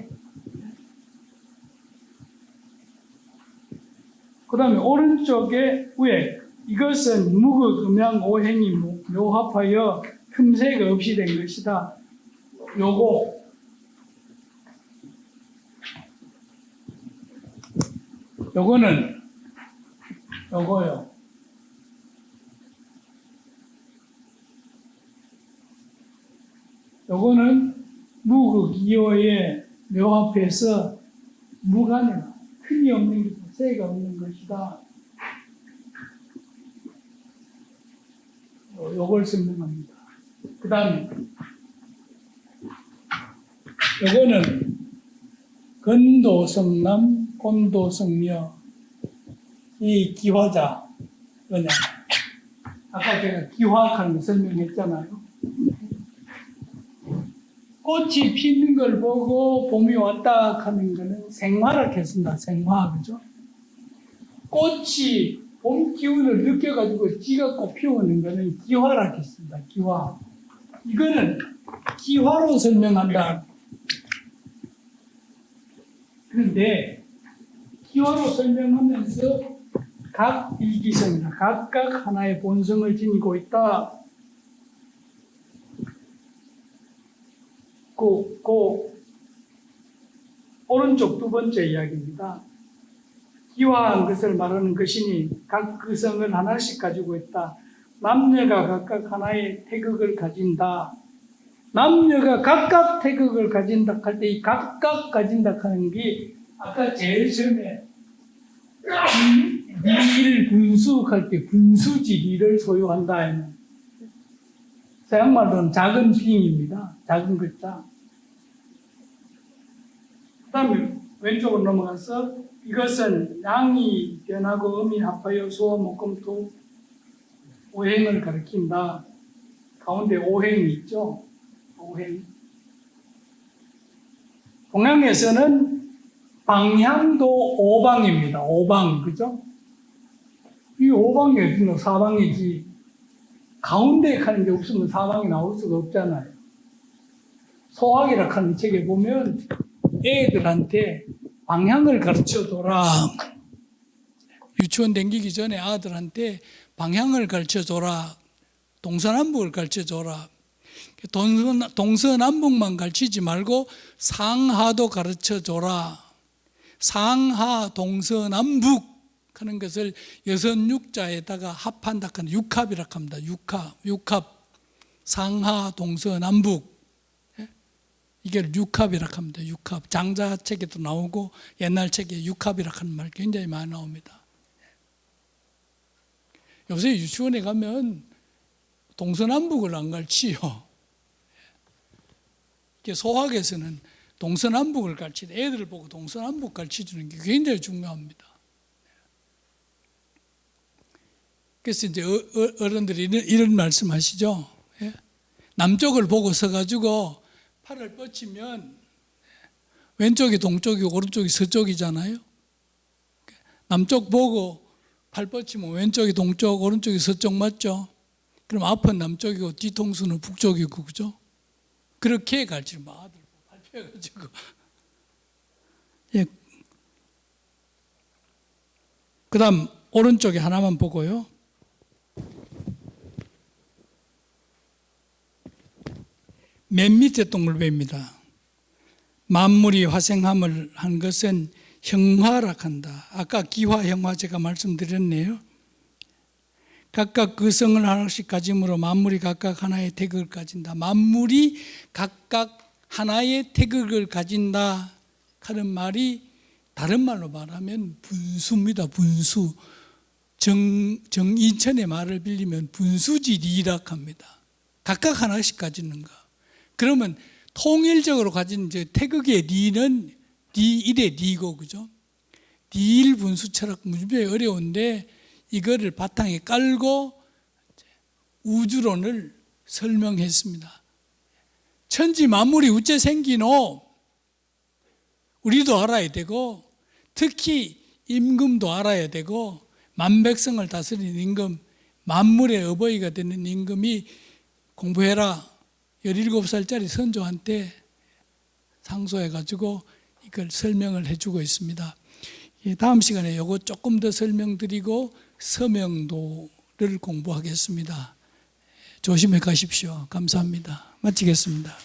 그 다음에 오른쪽에 위에 이것은 무극, 음양, 오행이 묘합하여 틈새가 없이 된 것이다. 요거는 요거요. 요거는 무극, 이어의 묘합해서 무간에 틈이 없는 게 새가 없는 것이다. 요걸 설명합니다. 그 다음에 요거는 건도성남, 곤도성녀 이 기화자 뭐냐 아까 제가 기화하는 거 설명했잖아요. 꽃이 피는 걸 보고 봄이 왔다 하는 거는 생화라 했습니다. 생화, 그죠? 꽃이 봄 기운을 느껴가지고 지가 꽃 피우는 거는 기화라 했습니다. 기화. 이거는 기화로 설명한다. 그런데 기화로 설명하면서 각 일기성이나 각각 하나의 본성을 지니고 있다. 그 오른쪽 두 번째 이야기입니다. 기화한 것을 말하는 것이니 각 그성을 하나씩 가지고 있다. 남녀가 각각 하나의 태극을 가진다. 남녀가 각각 태극을 가진다 할 때 이 각각 가진다 하는 게 아까 제일 처음에 리를 분수할 때 분수지 리를 소유한다. 서양말로는 작은 빙입니다. 작은 글자. 그 다음에 왼쪽으로 넘어가서 이것은 양이 변하고 음이 합하여 수와 목금토 오행을 가리킨다. 가운데 오행이 있죠. 오행. 동양에서는 방향도 오방입니다. 오방, 그죠? 이 오방이 어디노? 사방이지. 가운데 하는 게 없으면 사방이 나올 수가 없잖아요. 소학이라 하는 책에 보면 애들한테 방향을 가르쳐 줘라. 유치원 다니기 전에 아들한테 방향을 가르쳐 줘라. 동서남북을 가르쳐 줘라. 동서남북만 가르치지 말고 상하도 가르쳐 줘라. 상하 동서남북 하는 것을 여섯 육자에다가 합한다 하는 육합이라 합니다. 육합. 상하 동서남북. 이게 육합이라 합니다. 육합. 장자책에도 나오고 옛날 책에 육합이라 하는 말 굉장히 많이 나옵니다. 요새 유치원에 가면 동서남북을 안 가르치요. 소학에서는 동서남북을 가르치는 애들을 보고 동서남북 가르쳐주는 게 굉장히 중요합니다. 그래서 이제 어른들이 이런 말씀하시죠. 남쪽을 보고 서가지고 팔을 뻗치면 왼쪽이 동쪽이고 오른쪽이 서쪽이잖아요. 남쪽 보고 팔 뻗치면 왼쪽이 동쪽, 오른쪽이 서쪽 맞죠? 그럼 앞은 남쪽이고 뒤통수는 북쪽이고, 그죠? 그렇게 가르치는 아들 발표해가지고. 예. 그 다음 오른쪽에 하나만 보고요. 맨 밑에 동물배입니다. 만물이 화생함을 한 것은 형화라 한다. 아까 기화, 형화 제가 말씀드렸네요. 각각 그 성을 하나씩 가짐으로 만물이 각각 하나의 태극을 가진다. 만물이 각각 하나의 태극을 가진다 하는 말이 다른 말로 말하면 분수입니다. 분수. 정인천의 말을 빌리면 분수지리라 합니다. 각각 하나씩 가지는 거. 그러면 통일적으로 가진 태극의 리는 리1의 리고, 그죠? 리일 분수 철학 무지하게 어려운데 이거를 바탕에 깔고 우주론을 설명했습니다. 천지 만물이 어째 생기노? 우리도 알아야 되고 특히 임금도 알아야 되고 만백성을 다스리는 임금, 만물의 어버이가 되는 임금이 공부해라. 17살짜리 선조한테 상소해가지고 이걸 설명을 해주고 있습니다. 다음 시간에 이거 조금 더 설명드리고 서명도를 공부하겠습니다. 조심해 가십시오. 감사합니다. 마치겠습니다.